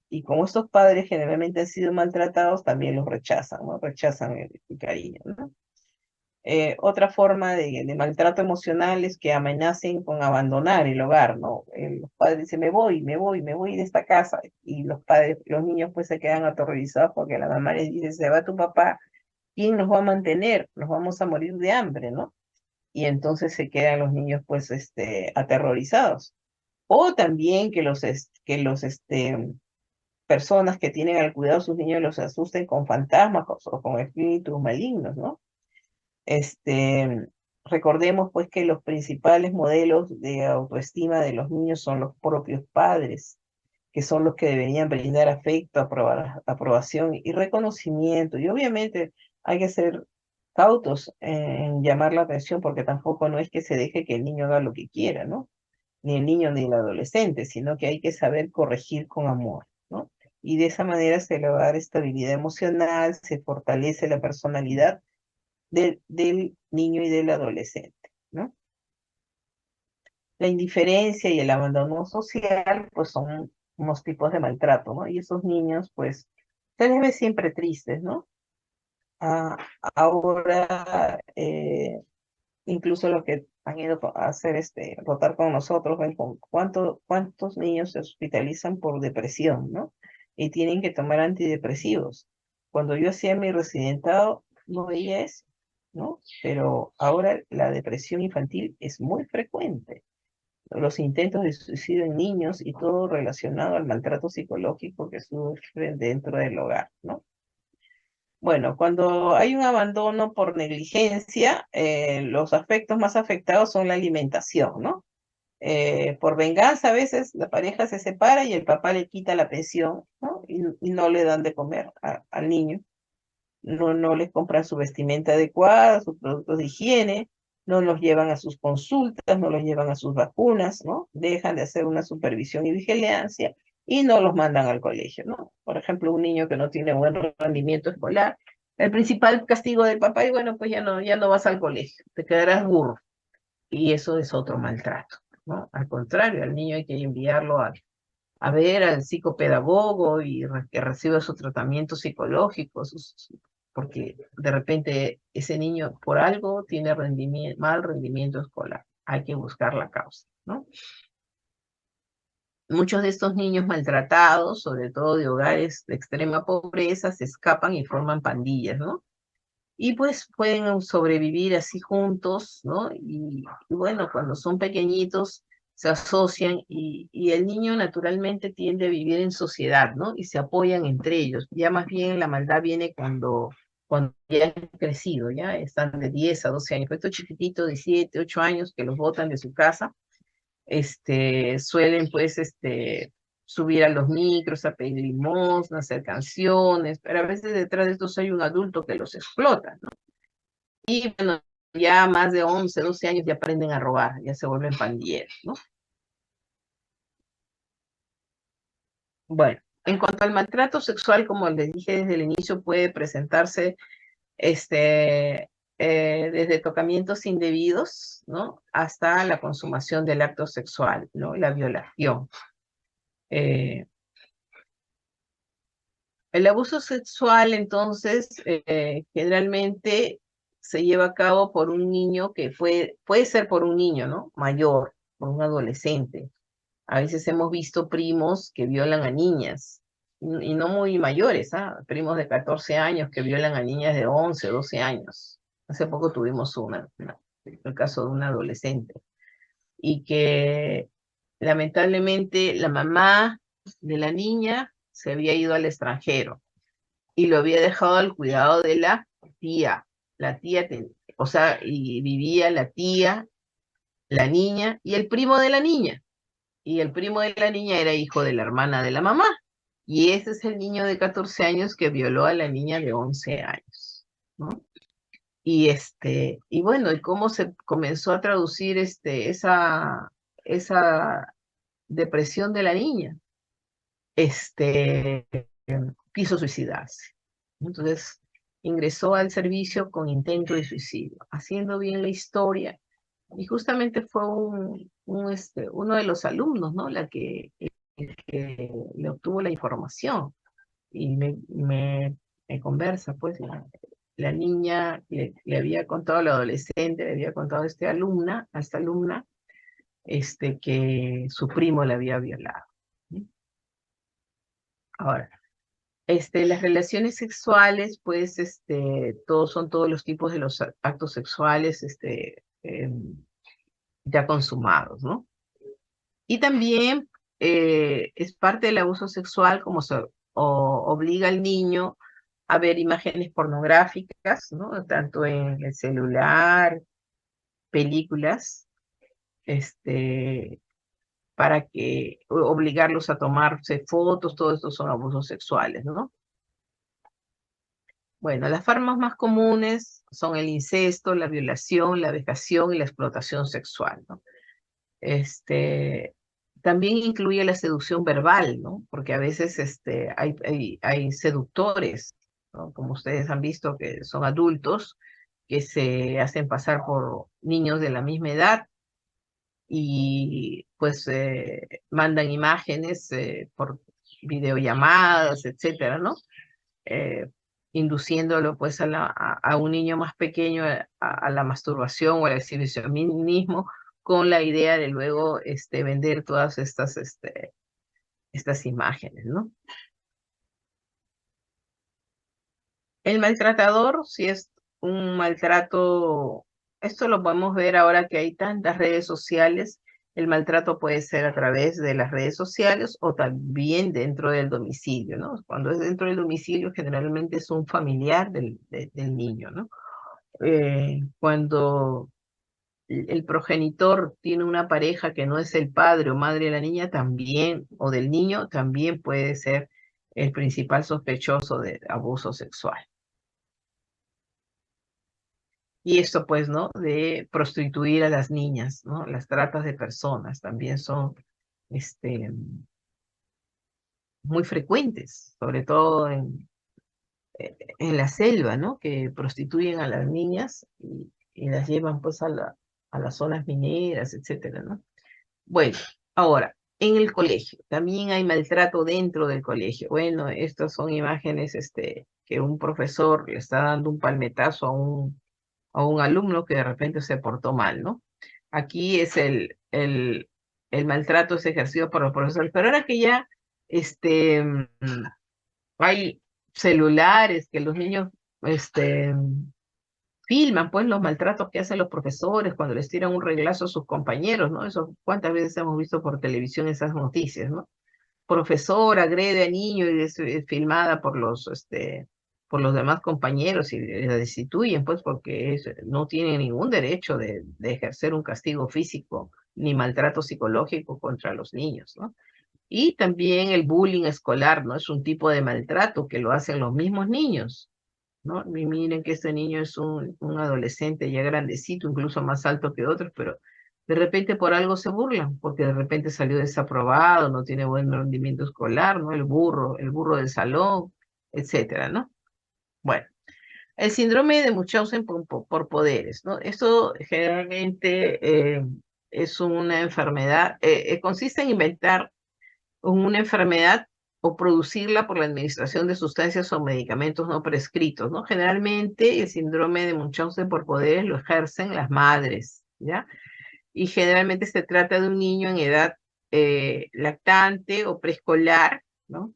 Y como estos padres generalmente han sido maltratados, también los rechazan, ¿no? Rechazan el cariño, ¿no? Otra forma de maltrato emocional es que amenacen con abandonar el hogar, ¿no? Los padres dicen, me voy de esta casa. Y los niños pues se quedan aterrorizados porque la mamá les dice, se va tu papá, ¿quién nos va a mantener? Nos vamos a morir de hambre, ¿no? Y entonces se quedan los niños pues aterrorizados. O también que personas que tienen al cuidado de sus niños los asusten con fantasmas o con espíritus malignos, ¿no? Este, recordemos pues que los principales modelos de autoestima de los niños son los propios padres, que son los que deberían brindar afecto, aprobación y reconocimiento. Y obviamente hay que ser cautos en llamar la atención porque tampoco no es que se deje que el niño haga lo que quiera, ¿no? Ni el niño ni el adolescente, sino que hay que saber corregir con amor, ¿no? Y de esa manera se le va a dar estabilidad emocional, se fortalece la personalidad del niño y del adolescente, ¿no? La indiferencia y el abandono social, pues son unos tipos de maltrato, ¿no? Y esos niños, pues, se les ve siempre tristes, ¿no? Ah, ahora, incluso los que han ido a hacer votar con nosotros, ven cuántos niños se hospitalizan por depresión, ¿no? Y tienen que tomar antidepresivos. Cuando yo hacía mi residentado, no veía eso, ¿no? Pero ahora la depresión infantil es muy frecuente. Los intentos de suicidio en niños y todo relacionado al maltrato psicológico que sufren dentro del hogar, ¿no? Bueno, cuando hay un abandono por negligencia, los aspectos más afectados son la alimentación, ¿no? Por venganza, a veces la pareja se separa y el papá le quita la pensión, ¿no? Y no le dan de comer al niño. No les compran su vestimenta adecuada, sus productos de higiene, no los llevan a sus consultas, no los llevan a sus vacunas, ¿no? Dejan de hacer una supervisión y vigilancia y no los mandan al colegio, ¿no? Por ejemplo, un niño que no tiene buen rendimiento escolar, el principal castigo del papá, y bueno, pues ya no vas al colegio, te quedarás burro. Y eso es otro maltrato, ¿no? Al contrario, al niño hay que enviarlo a ver al psicopedagogo y que reciba su tratamiento psicológico, porque de repente ese niño por algo tiene mal rendimiento escolar. Hay que buscar la causa, ¿no? Muchos de estos niños maltratados, sobre todo de hogares de extrema pobreza, se escapan y forman pandillas, ¿no? Y pues pueden sobrevivir así juntos, ¿no? Y bueno, cuando son pequeñitos se asocian y el niño naturalmente tiende a vivir en sociedad, ¿no? Y se apoyan entre ellos. Ya más bien la maldad viene cuando ya han crecido, ya están de 10 a 12 años. Pero estos chiquititos de 7, 8 años que los botan de su casa, suelen pues subir a los micros, a pedir limosna, hacer canciones, pero a veces detrás de estos hay un adulto que los explota, ¿no? Y bueno, ya más de 11, 12 años ya aprenden a robar, ya se vuelven pandilleros, ¿no? Bueno, en cuanto al maltrato sexual, como les dije desde el inicio, puede presentarse desde tocamientos indebidos, ¿no? Hasta la consumación del acto sexual, ¿no? La violación. Eh, el abuso sexual, entonces, generalmente se lleva a cabo por un niño que puede ser por un niño, ¿no? Mayor, por un adolescente. A veces hemos visto primos que violan a niñas, y no muy mayores, ¿ah? Primos de 14 años que violan a niñas de 11, 12 años. Hace poco tuvimos el caso de una adolescente, y que lamentablemente la mamá de la niña se había ido al extranjero y lo había dejado al cuidado de la tía. La tía, o sea, y vivía la tía, la niña y el primo de la niña. Y el primo de la niña era hijo de la hermana de la mamá. Y ese es el niño de 14 años que violó a la niña de 11 años, ¿no? Y bueno, y cómo se comenzó a traducir esa depresión de la niña. Este, Quiso suicidarse. Entonces, ingresó al servicio con intento de suicidio, haciendo bien la historia. Y justamente fue uno de los alumnos, ¿no? El que le obtuvo la información y me conversa, pues la niña le había contado, la adolescente le había contado a esta alumna, que su primo la había violado. ¿Sí? Ahora, las relaciones sexuales, pues, son todos los tipos de los actos sexuales, ya consumados, ¿no? Y también es parte del abuso sexual como obliga al niño a ver imágenes pornográficas, ¿no? Tanto en el celular, películas, para que obligarlos a tomarse fotos, todo esto son abusos sexuales, ¿no? Bueno, las formas más comunes son el incesto, la violación, la vejación y la explotación sexual, ¿no? Este, También incluye la seducción verbal, ¿no? Porque a veces hay seductores, ¿no? Como ustedes han visto, que son adultos que se hacen pasar por niños de la misma edad y pues mandan imágenes por videollamadas, etcétera, ¿no? Eh, induciéndolo pues a un niño más pequeño a la masturbación o al exhibicionismo con la idea de luego vender todas estas imágenes, ¿no? El maltratador, si es un maltrato, esto lo podemos ver ahora que hay tantas redes sociales, el maltrato puede ser a través de las redes sociales o también dentro del domicilio, ¿no? Cuando es dentro del domicilio, generalmente es un familiar del niño, ¿no? Cuando el progenitor tiene una pareja que no es el padre o madre de la niña, también, o del niño, también puede ser el principal sospechoso de abuso sexual. Y esto, pues, ¿no? De prostituir a las niñas, ¿no? Las tratas de personas también son este, muy frecuentes, sobre todo en la selva, ¿no? Que prostituyen a las niñas y las llevan, pues, a las zonas mineras, etcétera, ¿no? Bueno, ahora, en el colegio, también hay maltrato dentro del colegio. Bueno, estas son imágenes que un profesor le está dando un palmetazo a un alumno que de repente se portó mal, ¿no? Aquí es el maltrato es ejercido por los profesores, pero ahora que ya hay celulares que los niños filman pues los maltratos que hacen los profesores cuando les tiran un reglazo a sus compañeros, ¿no? Eso, ¿cuántas veces hemos visto por televisión esas noticias, ¿no? Profesor agrede a niño y es filmada por los demás compañeros y la destituyen, pues, porque no tienen ningún derecho de ejercer un castigo físico ni maltrato psicológico contra los niños, ¿no? Y también el bullying escolar, ¿no? Es un tipo de maltrato que lo hacen los mismos niños, ¿no? Y miren que este niño es un adolescente ya grandecito, incluso más alto que otros, pero de repente por algo se burlan, porque de repente salió desaprobado, no tiene buen rendimiento escolar, ¿no? El burro del salón, etcétera, ¿no? Bueno, el síndrome de Munchausen por poderes, ¿no? Esto generalmente es una enfermedad, consiste en inventar una enfermedad o producirla por la administración de sustancias o medicamentos no prescritos, ¿no? Generalmente el síndrome de Munchausen por poderes lo ejercen las madres, ¿ya? Y generalmente se trata de un niño en edad lactante o preescolar, ¿no?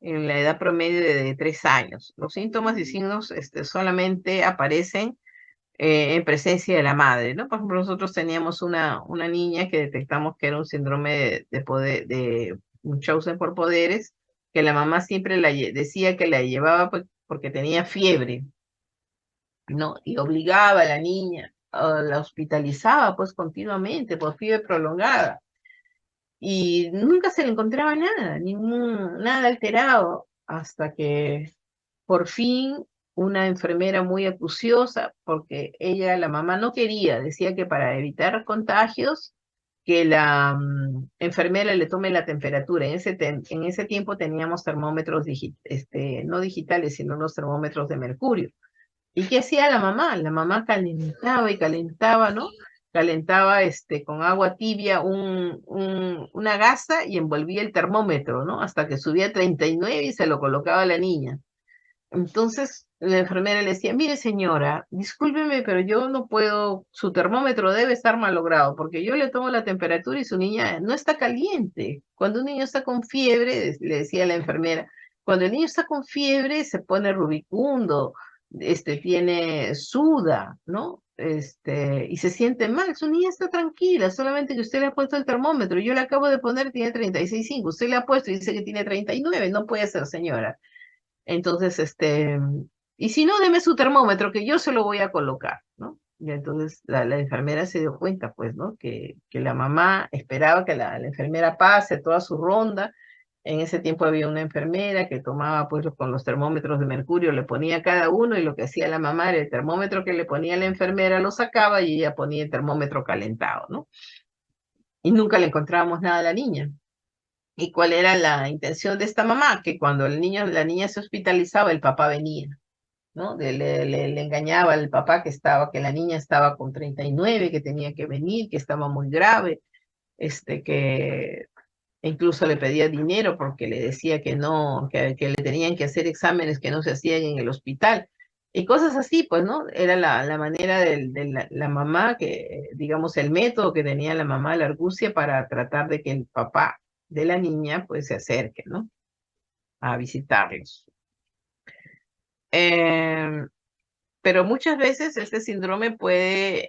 En la edad promedio de 3 años. Los síntomas y signos solamente aparecen en presencia de la madre, ¿no? Por ejemplo, nosotros teníamos una niña que detectamos que era un síndrome de poder, de Munchausen por poderes, que la mamá siempre decía que la llevaba pues, porque tenía fiebre, ¿no? Y obligaba a la niña, la hospitalizaba pues continuamente por fiebre prolongada. Y nunca se le encontraba nada, nada alterado, hasta que por fin una enfermera muy acuciosa, porque ella, la mamá, no quería, decía que para evitar contagios, que la enfermera le tome la temperatura. En ese tiempo teníamos termómetros no digitales, sino los termómetros de mercurio. ¿Y qué hacía la mamá? La mamá calentaba y calentaba, ¿no? Calentaba con agua tibia una gasa y envolvía el termómetro, ¿no? Hasta que subía a 39 y se lo colocaba a la niña. Entonces la enfermera le decía, mire señora, discúlpeme, pero yo no puedo, su termómetro debe estar malogrado, porque yo le tomo la temperatura y su niña no está caliente. Cuando un niño está con fiebre, le decía la enfermera, cuando el niño está con fiebre se pone rubicundo, suda, ¿no? Y se siente mal, su niña está tranquila, solamente que usted le ha puesto el termómetro, yo le acabo de poner, tiene 36,5, usted le ha puesto y dice que tiene 39, no puede ser, señora. Entonces, y si no, deme su termómetro, que yo se lo voy a colocar, ¿no? Y entonces la enfermera se dio cuenta, pues, ¿no? Que la mamá esperaba que la enfermera pase toda su ronda. En ese tiempo había una enfermera que tomaba, pues, con los termómetros de mercurio, le ponía a cada uno y lo que hacía la mamá era el termómetro que le ponía la enfermera, lo sacaba y ella ponía el termómetro calentado, ¿no? Y nunca le encontrábamos nada a la niña. ¿Y cuál era la intención de esta mamá? Que cuando la niña se hospitalizaba, el papá venía, ¿no? Le engañaba al papá que la niña estaba con 39, que tenía que venir, que estaba muy grave, que e incluso le pedía dinero porque le decía que no, que le tenían que hacer exámenes que no se hacían en el hospital. Y cosas así, pues, ¿no? Era la manera de la mamá, que, digamos, el método que tenía la mamá, la argucia, para tratar de que el papá de la niña, pues, se acerque, ¿no? A visitarlos. Em, pero muchas veces este síndrome puede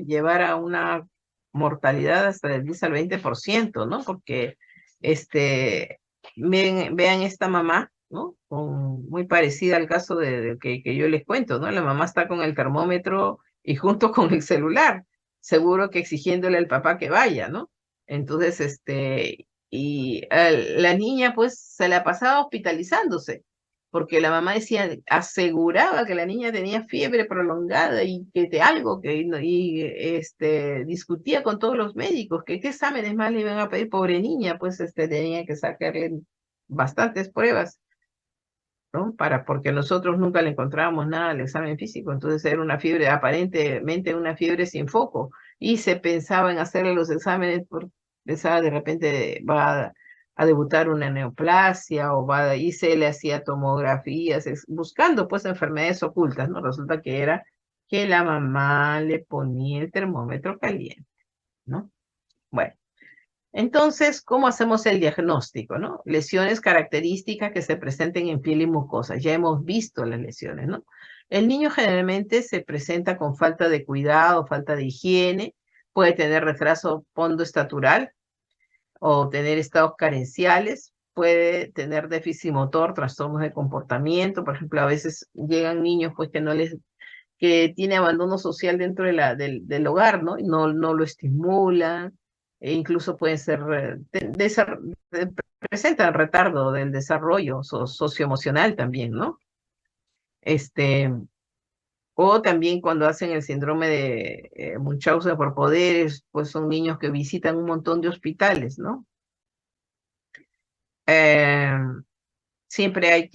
llevar a una mortalidad hasta del 10 al 20%, ¿no? Porque este, vean esta mamá, ¿no? Muy parecida al caso que yo les cuento, ¿no? La mamá está con el termómetro y junto con el celular, seguro que exigiéndole al papá que vaya, ¿no? Entonces, la niña pues se la pasaba hospitalizándose porque la mamá decía, aseguraba que la niña tenía fiebre prolongada y que de algo, discutía con todos los médicos, que qué exámenes más le iban a pedir, pobre niña, pues tenía que sacarle bastantes pruebas, ¿no? Porque nosotros nunca le encontrábamos nada al examen físico, entonces era una fiebre, aparentemente una fiebre sin foco, y se pensaba en hacerle los exámenes, pensaba de repente va a debutar una neoplasia, y se le hacía tomografías, buscando pues enfermedades ocultas, ¿no? Resulta que era que la mamá le ponía el termómetro caliente, ¿no? Bueno. Entonces, ¿cómo hacemos el diagnóstico, no? Lesiones características que se presenten en piel y mucosas. Ya hemos visto las lesiones, ¿no? El niño generalmente se presenta con falta de cuidado, falta de higiene, puede tener retraso pondoestatural o tener estados carenciales, puede tener déficit motor, trastornos de comportamiento. Por ejemplo, a veces llegan niños pues que tiene abandono social dentro del hogar, ¿no? Y no lo estimulan, e incluso pueden ser, presentan retardo del desarrollo socioemocional también, ¿no? Este, o también cuando hacen el síndrome de Munchausen por poderes, pues son niños que visitan un montón de hospitales, ¿no? Eh, Siempre hay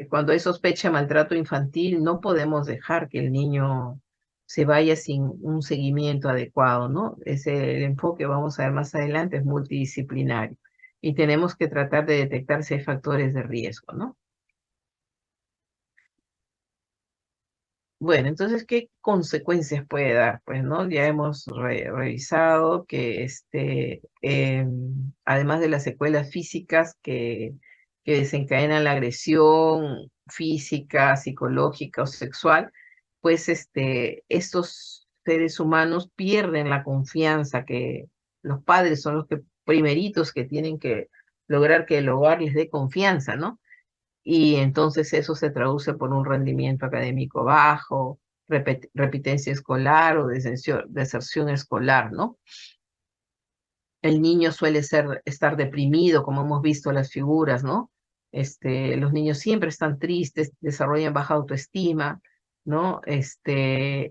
cuando hay sospecha de maltrato infantil, no podemos dejar que el niño se vaya sin un seguimiento adecuado, ¿no? El enfoque, vamos a ver más adelante, es multidisciplinario y tenemos que tratar de detectar si hay factores de riesgo, ¿no? Bueno, entonces, ¿qué consecuencias puede dar? Pues, ¿no? Ya hemos revisado que además de las secuelas físicas que desencadenan la agresión física, psicológica o sexual, pues estos seres humanos pierden la confianza, que los padres son los que primeritos que tienen que lograr que el hogar les dé confianza, ¿no? Y entonces eso se traduce por un rendimiento académico bajo, repitencia escolar o deserción escolar, ¿no? El niño suele estar deprimido, como hemos visto las figuras, ¿no? Los niños siempre están tristes, desarrollan baja autoestima, ¿no?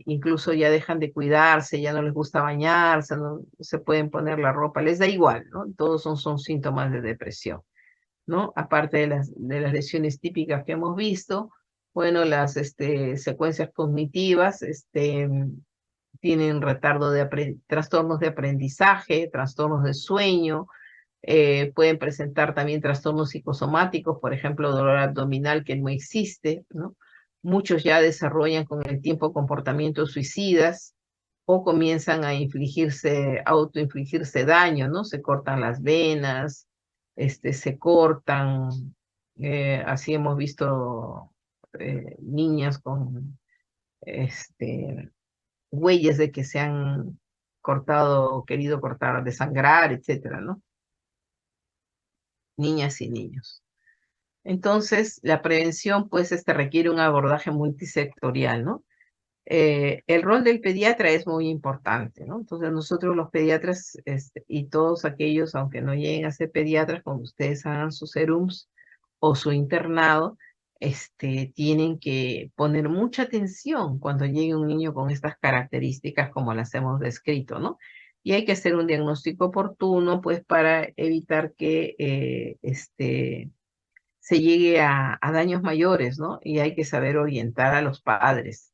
Incluso ya dejan de cuidarse, ya no les gusta bañarse, no se pueden poner la ropa, les da igual, ¿no? Todos son síntomas de depresión, ¿no? Aparte de las lesiones típicas que hemos visto, bueno, las secuencias cognitivas tienen retardo trastornos de aprendizaje, trastornos de sueño, pueden presentar también trastornos psicosomáticos, por ejemplo, dolor abdominal que no existe, ¿no? Muchos ya desarrollan con el tiempo comportamientos suicidas o comienzan a autoinfligirse daño, ¿no? Se cortan las venas, se cortan, así hemos visto niñas con huellas de que se han cortado o querido cortar, desangrar, etcétera, ¿no? Niñas y niños. Entonces, la prevención, pues, requiere un abordaje multisectorial, ¿no? El rol del pediatra es muy importante, ¿no? Entonces, nosotros los pediatras y todos aquellos, aunque no lleguen a ser pediatras, cuando ustedes hagan sus serums o su internado, tienen que poner mucha atención cuando llegue un niño con estas características como las hemos descrito, ¿no? Y hay que hacer un diagnóstico oportuno, pues, para evitar que se llegue a daños mayores, ¿no? Y hay que saber orientar a los padres.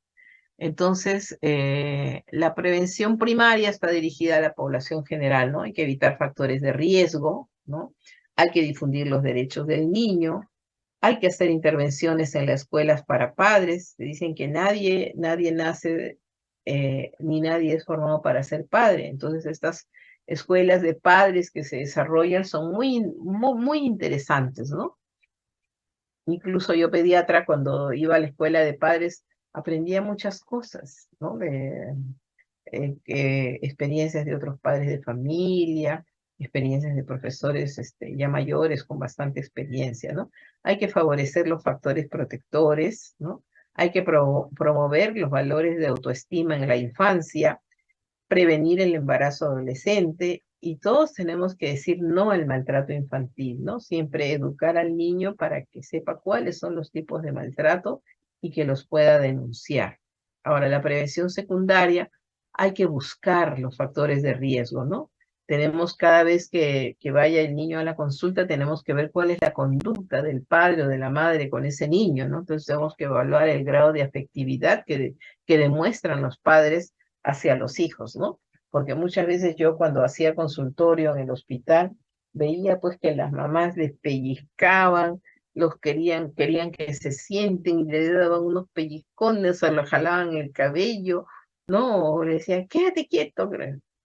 Entonces, la prevención primaria está dirigida a la población general, ¿no? Hay que evitar factores de riesgo, ¿no? Hay que difundir los derechos del niño, hay que hacer intervenciones en las escuelas para padres. Dicen que nadie nace ni nadie es formado para ser padre. Entonces, estas escuelas de padres que se desarrollan son muy interesantes, ¿no? Incluso yo pediatra, cuando iba a la escuela de padres, aprendía muchas cosas, ¿no? Experiencias de otros padres de familia, experiencias de profesores ya mayores con bastante experiencia, ¿no? Hay que favorecer los factores protectores, ¿no? Hay que promover los valores de autoestima en la infancia, prevenir el embarazo adolescente, y todos tenemos que decir no al maltrato infantil, ¿no? Siempre educar al niño para que sepa cuáles son los tipos de maltrato y que los pueda denunciar. Ahora, la prevención secundaria, hay que buscar los factores de riesgo, ¿no? Tenemos cada vez que vaya el niño a la consulta, tenemos que ver cuál es la conducta del padre o de la madre con ese niño, ¿no? Entonces tenemos que evaluar el grado de afectividad que demuestran los padres hacia los hijos, ¿no? Porque muchas veces yo cuando hacía consultorio en el hospital, veía pues que las mamás les pellizcaban, querían que se sienten y le daban unos pellizcones, o le jalaban el cabello, ¿no? O le decían, quédate quieto.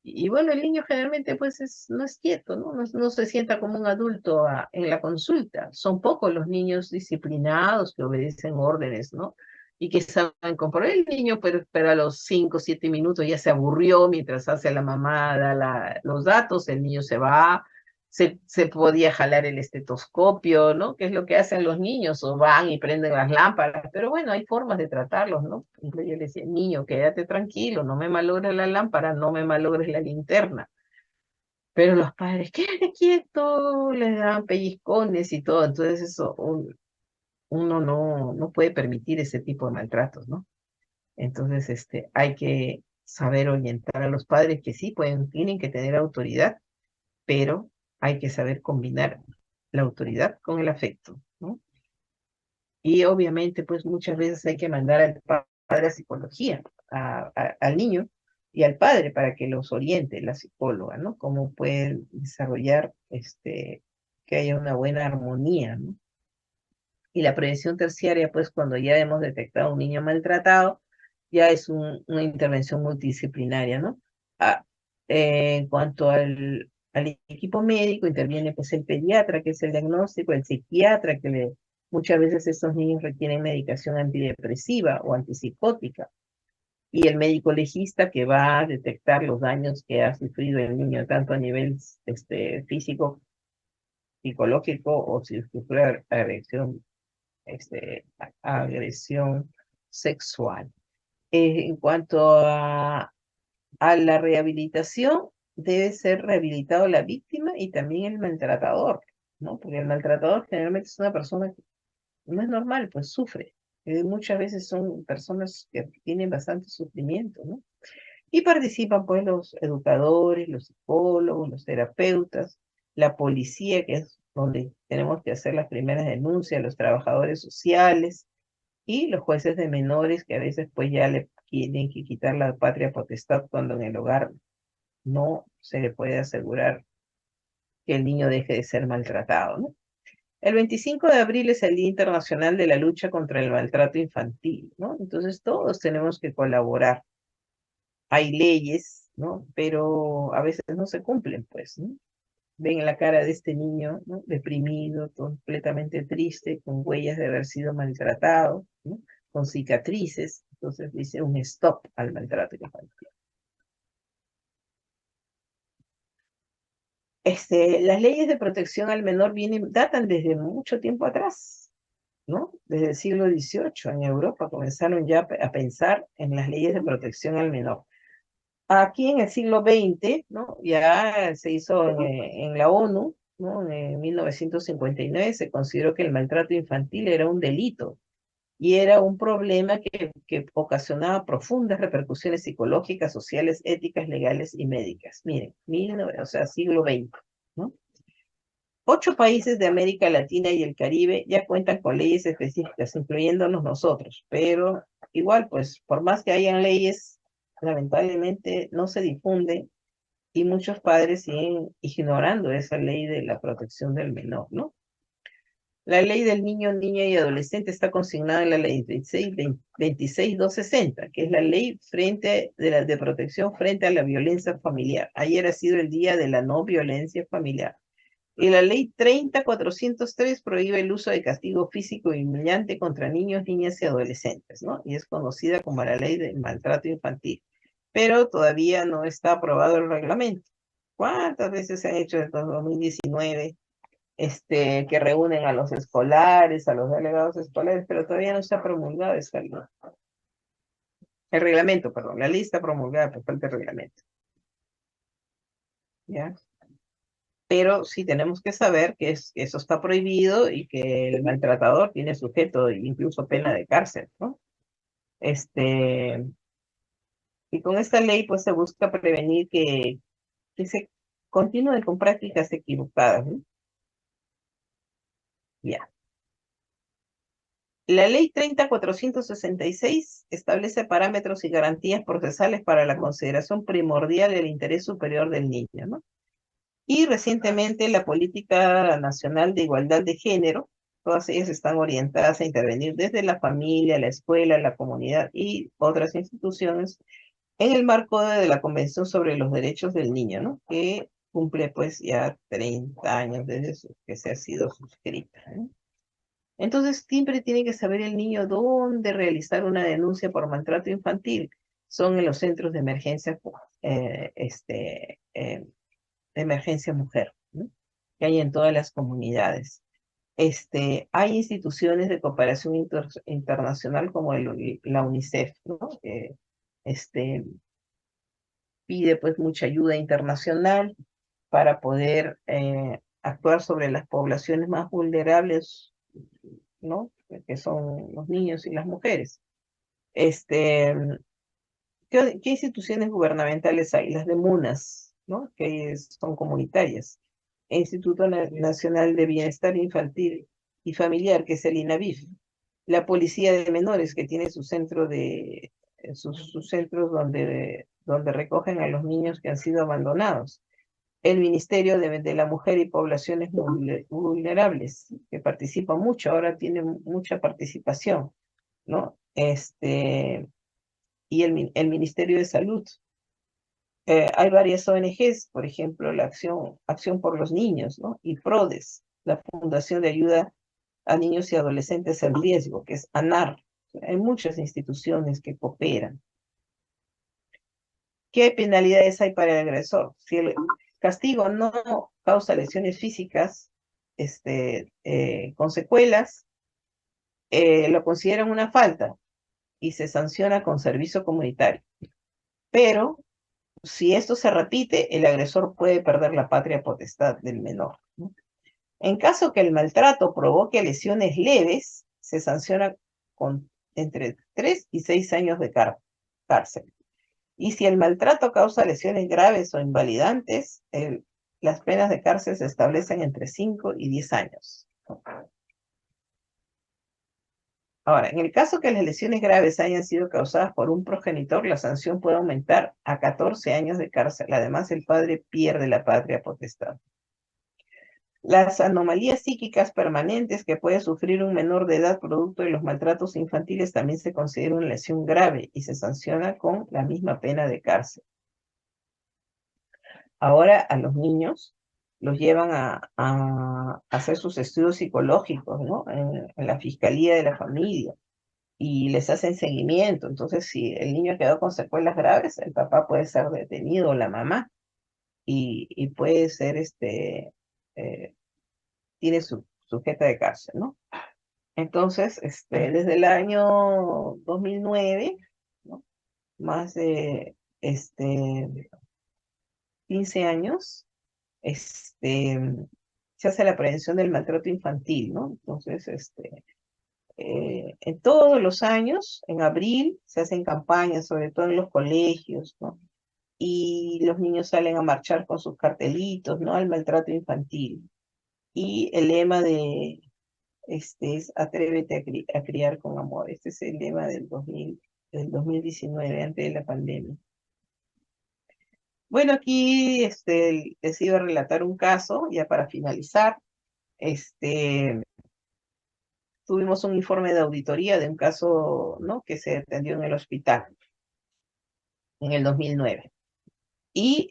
Y bueno, el niño generalmente pues no es quieto, ¿no? No se sienta como un adulto en la consulta. Son pocos los niños disciplinados que obedecen órdenes, ¿no? Y que saben componer el niño, pero a los 5 o 7 minutos ya se aburrió mientras hace la mamá, da los datos, el niño se va, se podía jalar el estetoscopio, ¿no? Que es lo que hacen los niños, o van y prenden las lámparas, pero bueno, hay formas de tratarlos, ¿no? Por ejemplo, yo le decía, niño, quédate tranquilo, no me malogres la lámpara, no me malogres la linterna. Pero los padres, quédate quieto, les daban pellizcones y todo, entonces eso, uno no puede permitir ese tipo de maltratos, ¿no? Entonces, hay que saber orientar a los padres que sí tienen que tener autoridad, pero hay que saber combinar la autoridad con el afecto, ¿no? Y obviamente, pues muchas veces hay que mandar al padre a psicología, al niño y al padre para que los oriente la psicóloga, ¿no? Cómo pueden desarrollar, que haya una buena armonía, ¿no? Y la prevención terciaria, pues cuando ya hemos detectado un niño maltratado, ya es una intervención multidisciplinaria, ¿no? Ah, en cuanto al equipo médico, interviene pues el pediatra, que es el diagnóstico, el psiquiatra, muchas veces estos niños requieren medicación antidepresiva o antipsicótica, y el médico legista, que va a detectar los daños que ha sufrido el niño, tanto a nivel físico, psicológico, o si sufre agresión agresión sexual. En cuanto a la rehabilitación, debe ser rehabilitado la víctima y también el maltratador, ¿no? Porque el maltratador generalmente es una persona que no es normal, pues sufre. Muchas veces son personas que tienen bastante sufrimiento, ¿no? Y participan pues los educadores, los psicólogos, los terapeutas, la policía, que es donde tenemos que hacer las primeras denuncias, los trabajadores sociales y los jueces de menores, que a veces pues ya le tienen que quitar la patria potestad cuando en el hogar no se le puede asegurar que el niño deje de ser maltratado, ¿no? El 25 de abril es el Día Internacional de la Lucha contra el Maltrato Infantil, ¿no? Entonces todos tenemos que colaborar. Hay leyes, ¿no? Pero a veces no se cumplen, pues, ¿no? Ven la cara de este niño, ¿no? Deprimido, completamente triste, con huellas de haber sido maltratado, ¿no? Con cicatrices. Entonces dice un stop al maltrato infantil. Las leyes de protección al menor datan desde mucho tiempo atrás, ¿no? Desde el siglo XVIII en Europa comenzaron ya a pensar en las leyes de protección al menor. Aquí en el siglo XX, ¿no? Ya se hizo en la ONU, ¿no? En 1959 se consideró que el maltrato infantil era un delito y era un problema que ocasionaba profundas repercusiones psicológicas, sociales, éticas, legales y médicas. Miren, o sea, siglo XX, ¿no? 8 países de América Latina y el Caribe ya cuentan con leyes específicas, incluyéndonos nosotros, pero igual, pues, por más que hayan leyes, lamentablemente no se difunden y muchos padres siguen ignorando esa ley de la protección del menor, ¿no? La ley del niño, niña y adolescente está consignada en la ley 26260, que es la ley de protección frente a la violencia familiar. Ayer ha sido el día de la no violencia familiar. Y la ley 30403 prohíbe el uso de castigo físico y humillante contra niños, niñas y adolescentes, ¿no? Y es conocida como la ley del maltrato infantil. Pero todavía no está aprobado el reglamento. ¿Cuántas veces se han hecho desde 2019 que reúnen a los escolares, a los delegados escolares, pero todavía no está promulgado esa ley? El reglamento, perdón, la ley está promulgada, pero falta el reglamento. ¿Ya? Pero sí tenemos que saber que eso está prohibido y que el maltratador tiene sujeto incluso pena de cárcel, ¿no? Este, y con esta ley pues se busca prevenir que se continúe con prácticas equivocadas, ¿no? Ya. La ley 30466 establece parámetros y garantías procesales para la consideración primordial del interés superior del niño, ¿no? Y recientemente la Política Nacional de Igualdad de Género, todas ellas están orientadas a intervenir desde la familia, la escuela, la comunidad y otras instituciones en el marco de la Convención sobre los Derechos del Niño, ¿no? Que cumple pues ya 30 años desde que se ha sido suscrita, ¿no? Entonces siempre tiene que saber el niño dónde realizar una denuncia por maltrato infantil. Son en los centros de emergencia, de emergencia mujer, ¿no? Que hay en todas las comunidades. Hay instituciones de cooperación internacional como la UNICEF, ¿no? Que este, pide pues mucha ayuda internacional para poder actuar sobre las poblaciones más vulnerables, ¿no? Que son los niños y las mujeres. Este, ¿qué instituciones gubernamentales hay? Las de MUNAS, ¿no? Que son comunitarias. El Instituto Nacional de Bienestar Infantil y Familiar, que es el INABIF. La Policía de Menores, que tiene sus centros donde recogen a los niños que han sido abandonados. El Ministerio de la Mujer y Poblaciones Vulnerables, que participa mucho, ahora tiene mucha participación, ¿no? Y el Ministerio de Salud. Hay varias ONGs, por ejemplo, la Acción por los Niños, ¿no? Y PRODES, la Fundación de Ayuda a Niños y Adolescentes en Riesgo, que es ANAR. Hay muchas instituciones que cooperan. ¿Qué penalidades hay para el agresor? Si el castigo no causa lesiones físicas con secuelas, lo consideran una falta y se sanciona con servicio comunitario. Pero si esto se repite, el agresor puede perder la patria potestad del menor, ¿no? En caso que el maltrato provoque lesiones leves, se sanciona con entre 3 y 6 años de cárcel. Y si el maltrato causa lesiones graves o invalidantes, las penas de cárcel se establecen entre 5 y 10 años. Ahora, en el caso que las lesiones graves hayan sido causadas por un progenitor, la sanción puede aumentar a 14 años de cárcel. Además, el padre pierde la patria potestad. Las anomalías psíquicas permanentes que puede sufrir un menor de edad producto de los maltratos infantiles también se considera una lesión grave y se sanciona con la misma pena de cárcel. Ahora a los niños los llevan a hacer sus estudios psicológicos, ¿no? En la Fiscalía de la Familia y les hacen seguimiento. Entonces, si el niño quedó con secuelas graves, el papá puede ser detenido o la mamá y puede ser, tiene su sujeta de cárcel, ¿no? Entonces, desde el año 2009, ¿no? Más de 15 años, se hace la prevención del maltrato infantil, ¿no? Entonces, en todos los años, en abril, se hacen campañas, sobre todo en los colegios, ¿no? Y los niños salen a marchar con sus cartelitos, ¿no? Al maltrato infantil. y el lema de es Atrévete a criar con amor. Este es el lema del 2019, antes de la pandemia. Bueno, aquí les iba a relatar un caso, ya para finalizar. Tuvimos un informe de auditoría de un caso, ¿no?, que se atendió en el hospital en el 2009. Y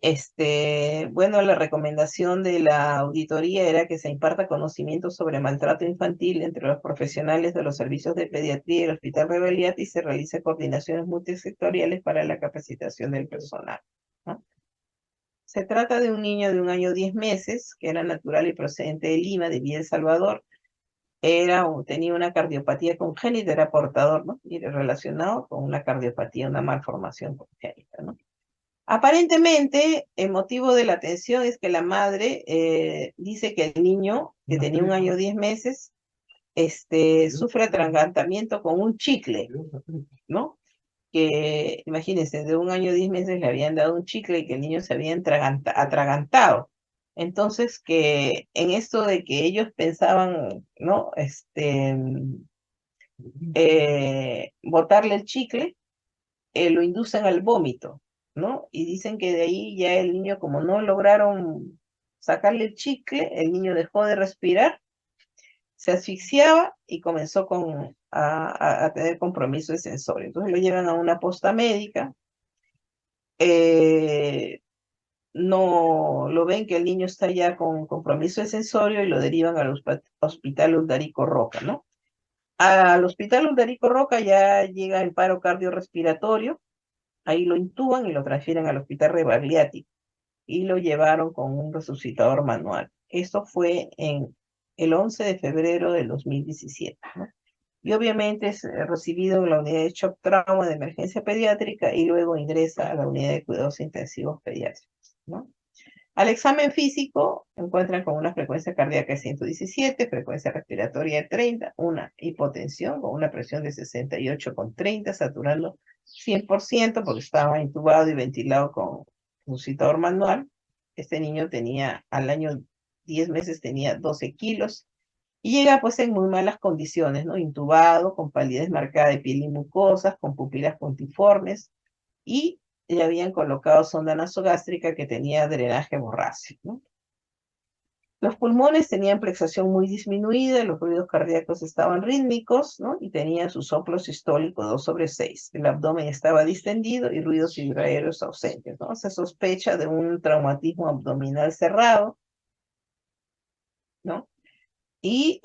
bueno, la recomendación de la auditoría era que se imparta conocimiento sobre maltrato infantil entre los profesionales de los servicios de pediatría y el Hospital Rebeliat y se realice coordinaciones multisectoriales para la capacitación del personal, ¿no? Se trata de un niño de 1 año 10 meses que era natural y procedente de Lima, de Villa El Salvador. Tenía una cardiopatía congénita, era portador, ¿no?, y relacionado con una cardiopatía, una malformación congénita, ¿no? Aparentemente, el motivo de la atención es que la madre dice que el niño, que tenía 1 año 10 meses, sufre atragantamiento con un chicle, ¿no? Que, imagínense, de 1 año 10 meses le habían dado un chicle y que el niño se había atragantado. Entonces, que en esto de que ellos pensaban, ¿no?, botarle el chicle, lo inducen al vómito, ¿no? Y dicen que de ahí ya el niño, como no lograron sacarle el chicle, el niño dejó de respirar, se asfixiaba y comenzó a tener compromiso de sensorio. Entonces lo llevan a una posta médica, no lo ven que el niño está ya con compromiso de sensorio y lo derivan al hospital Uldarico Roca, ¿no? Al hospital Uldarico Roca ya llega el paro cardiorrespiratorio. Ahí lo intuban y lo transfieren al hospital Rebagliati y lo llevaron con un resucitador manual. Esto fue en el 11 de febrero del 2017, ¿no? Y obviamente es recibido en la unidad de shock trauma de emergencia pediátrica y luego ingresa a la unidad de cuidados intensivos pediátricos, ¿no? Al examen físico encuentran con una frecuencia cardíaca de 117, frecuencia respiratoria de 30, una hipotensión con una presión de 68,30, saturando 100% porque estaba intubado y ventilado con resucitador manual. Este niño tenía, al año 10 meses, tenía 12 kilos y llega pues en muy malas condiciones, ¿no? Intubado, con palidez marcada de piel y mucosas, con pupilas puntiformes y le habían colocado sonda nasogástrica que tenía drenaje borráceo, ¿no? Los pulmones tenían plexación muy disminuida, los ruidos cardíacos estaban rítmicos, ¿no? Y tenía su soplo sistólico 2/6. El abdomen estaba distendido y ruidos vibratorios ausentes, ¿no? Se sospecha de un traumatismo abdominal cerrado, ¿no? Y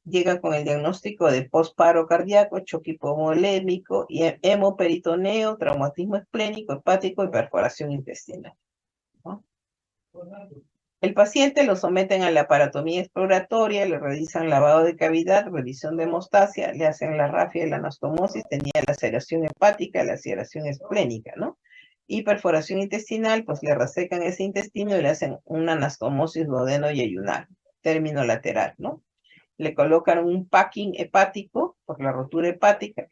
llega con el diagnóstico de postparo cardíaco, choque hipovolémico, y hemoperitoneo, traumatismo esplénico, hepático y perforación intestinal, ¿no? El paciente lo someten a la aparatomía exploratoria, le realizan lavado de cavidad, revisión de hemostasia, le hacen la rafia y la anastomosis, tenía laceración hepática, laceración esplénica, ¿no? Y perforación intestinal, pues le resecan ese intestino y le hacen una anastomosis duodeno y ayunal, término lateral, ¿no? Le colocan un packing hepático por la rotura hepática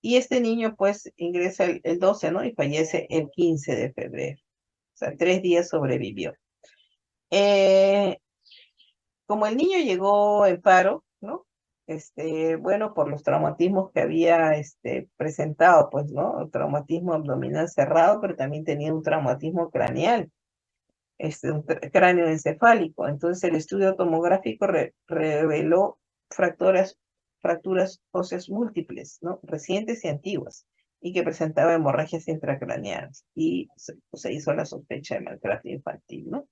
y este niño pues ingresa el 12, ¿no? Y fallece el 15 de febrero. O sea, 3 días sobrevivió. Eh, Como el niño llegó en paro, ¿no? Bueno, por los traumatismos que había presentado, pues, ¿no? El traumatismo abdominal cerrado, pero también tenía un traumatismo craneal, un cráneo encefálico. Entonces el estudio tomográfico reveló fracturas óseas múltiples, ¿no? Recientes y antiguas, y que presentaba hemorragias intracraneales. Y se hizo la sospecha de maltrato infantil, ¿no?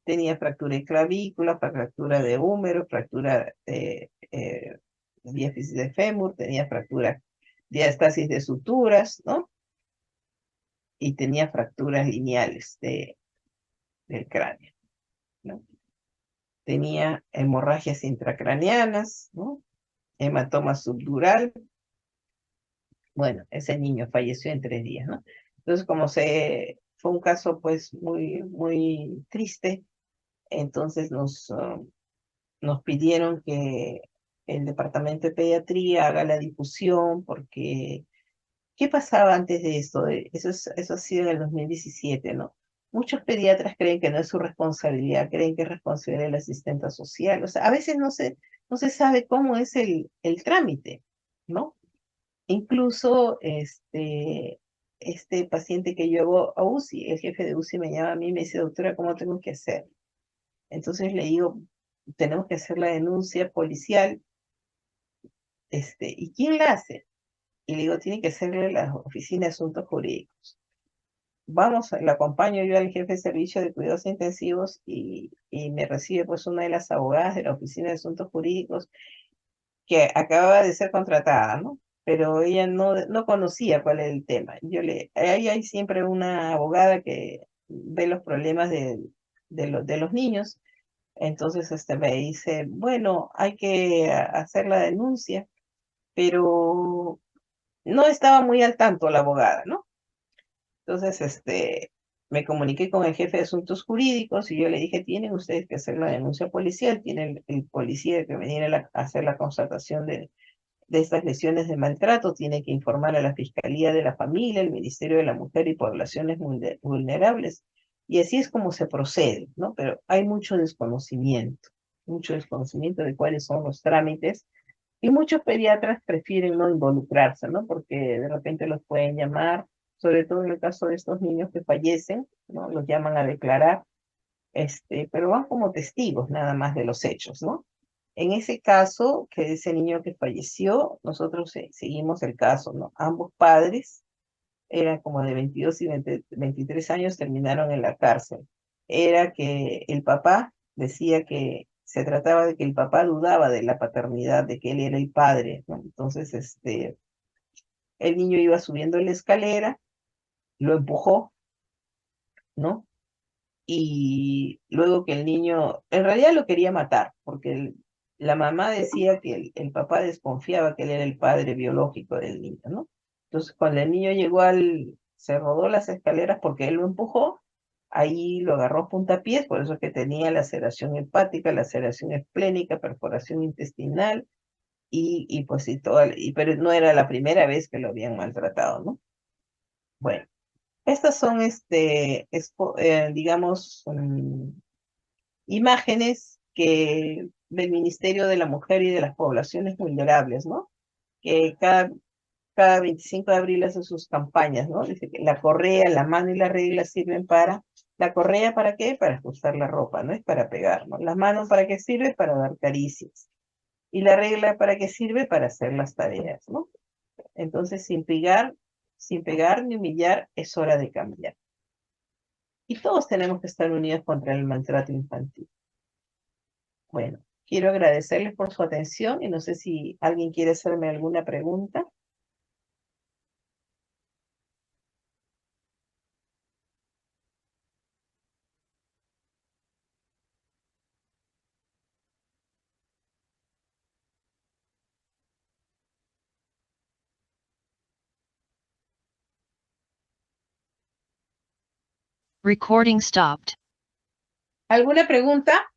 Tenía fractura de clavícula, fractura de húmero, fractura de diáfisis de fémur, tenía fractura, diástasis de suturas, ¿no? Y tenía fracturas lineales del cráneo, ¿no? Tenía hemorragias intracraneanas, ¿no? Hematoma subdural. Bueno, ese niño falleció en 3 días, ¿no? Entonces, fue un caso pues muy, muy triste, entonces nos pidieron que el departamento de pediatría haga la difusión porque ¿qué pasaba antes de eso? Eso ha sido en el 2017, ¿no? Muchos pediatras creen que no es su responsabilidad, creen que es responsabilidad del asistente social. O sea, a veces no se sabe cómo es el trámite, ¿no? Incluso este paciente que yo hago a UCI, el jefe de UCI me llama a mí y me dice, doctora, ¿cómo tengo que hacer? Entonces le digo, tenemos que hacer la denuncia policial, ¿y quién la hace? Y le digo, tiene que hacerle la oficina de asuntos jurídicos. Vamos, le acompaño yo al jefe de servicio de cuidados intensivos y me recibe pues una de las abogadas de la oficina de asuntos jurídicos que acababa de ser contratada, ¿no? Pero ella no conocía cuál era el tema. Ahí hay siempre una abogada que ve los problemas de los niños. Entonces me dice, bueno, hay que hacer la denuncia, pero no estaba muy al tanto la abogada, ¿no? Entonces, me comuniqué con el jefe de asuntos jurídicos y yo le dije, tienen ustedes que hacer la denuncia policial, tiene el policía que venir a hacer la constatación de estas lesiones de maltrato, tiene que informar a la Fiscalía de la Familia, el Ministerio de la Mujer y Poblaciones Vulnerables. Y así es como se procede, ¿no? Pero hay mucho desconocimiento de cuáles son los trámites. Y muchos pediatras prefieren no involucrarse, ¿no? Porque de repente los pueden llamar, sobre todo en el caso de estos niños que fallecen, ¿no? Los llaman a declarar, pero van como testigos nada más de los hechos, ¿no? En ese caso, que ese niño que falleció, nosotros seguimos el caso, ¿no? Ambos padres, eran como de 22 y 23 años, terminaron en la cárcel. Era que el papá decía que se trataba de que el papá dudaba de la paternidad, de que él era el padre, ¿no? Entonces, el niño iba subiendo la escalera, lo empujó, ¿no? Y luego que el niño, en realidad lo quería matar, porque la mamá decía que el papá desconfiaba que él era el padre biológico del niño, ¿no? Entonces, cuando el niño se rodó las escaleras porque él lo empujó, ahí lo agarró a puntapiés, por eso es que tenía laceración hepática, laceración esplénica, perforación intestinal, y pues y toda, pero no era la primera vez que lo habían maltratado, ¿no? Bueno. Estas son, digamos, imágenes del Ministerio de la Mujer y de las Poblaciones Vulnerables, ¿no? Que cada 25 de abril hace sus campañas, ¿no? Dice que la correa, la mano y la regla sirven para... ¿La correa para qué? Para ajustar la ropa, ¿no? Es para pegar, ¿no? Las manos para qué sirve? Para dar caricias. Y la regla para qué sirve? Para hacer las tareas, ¿no? Entonces, sin pegar ni humillar, es hora de cambiar. Y todos tenemos que estar unidos contra el maltrato infantil. Bueno, quiero agradecerles por su atención y no sé si alguien quiere hacerme alguna pregunta. Recording stopped. ¿Alguna pregunta?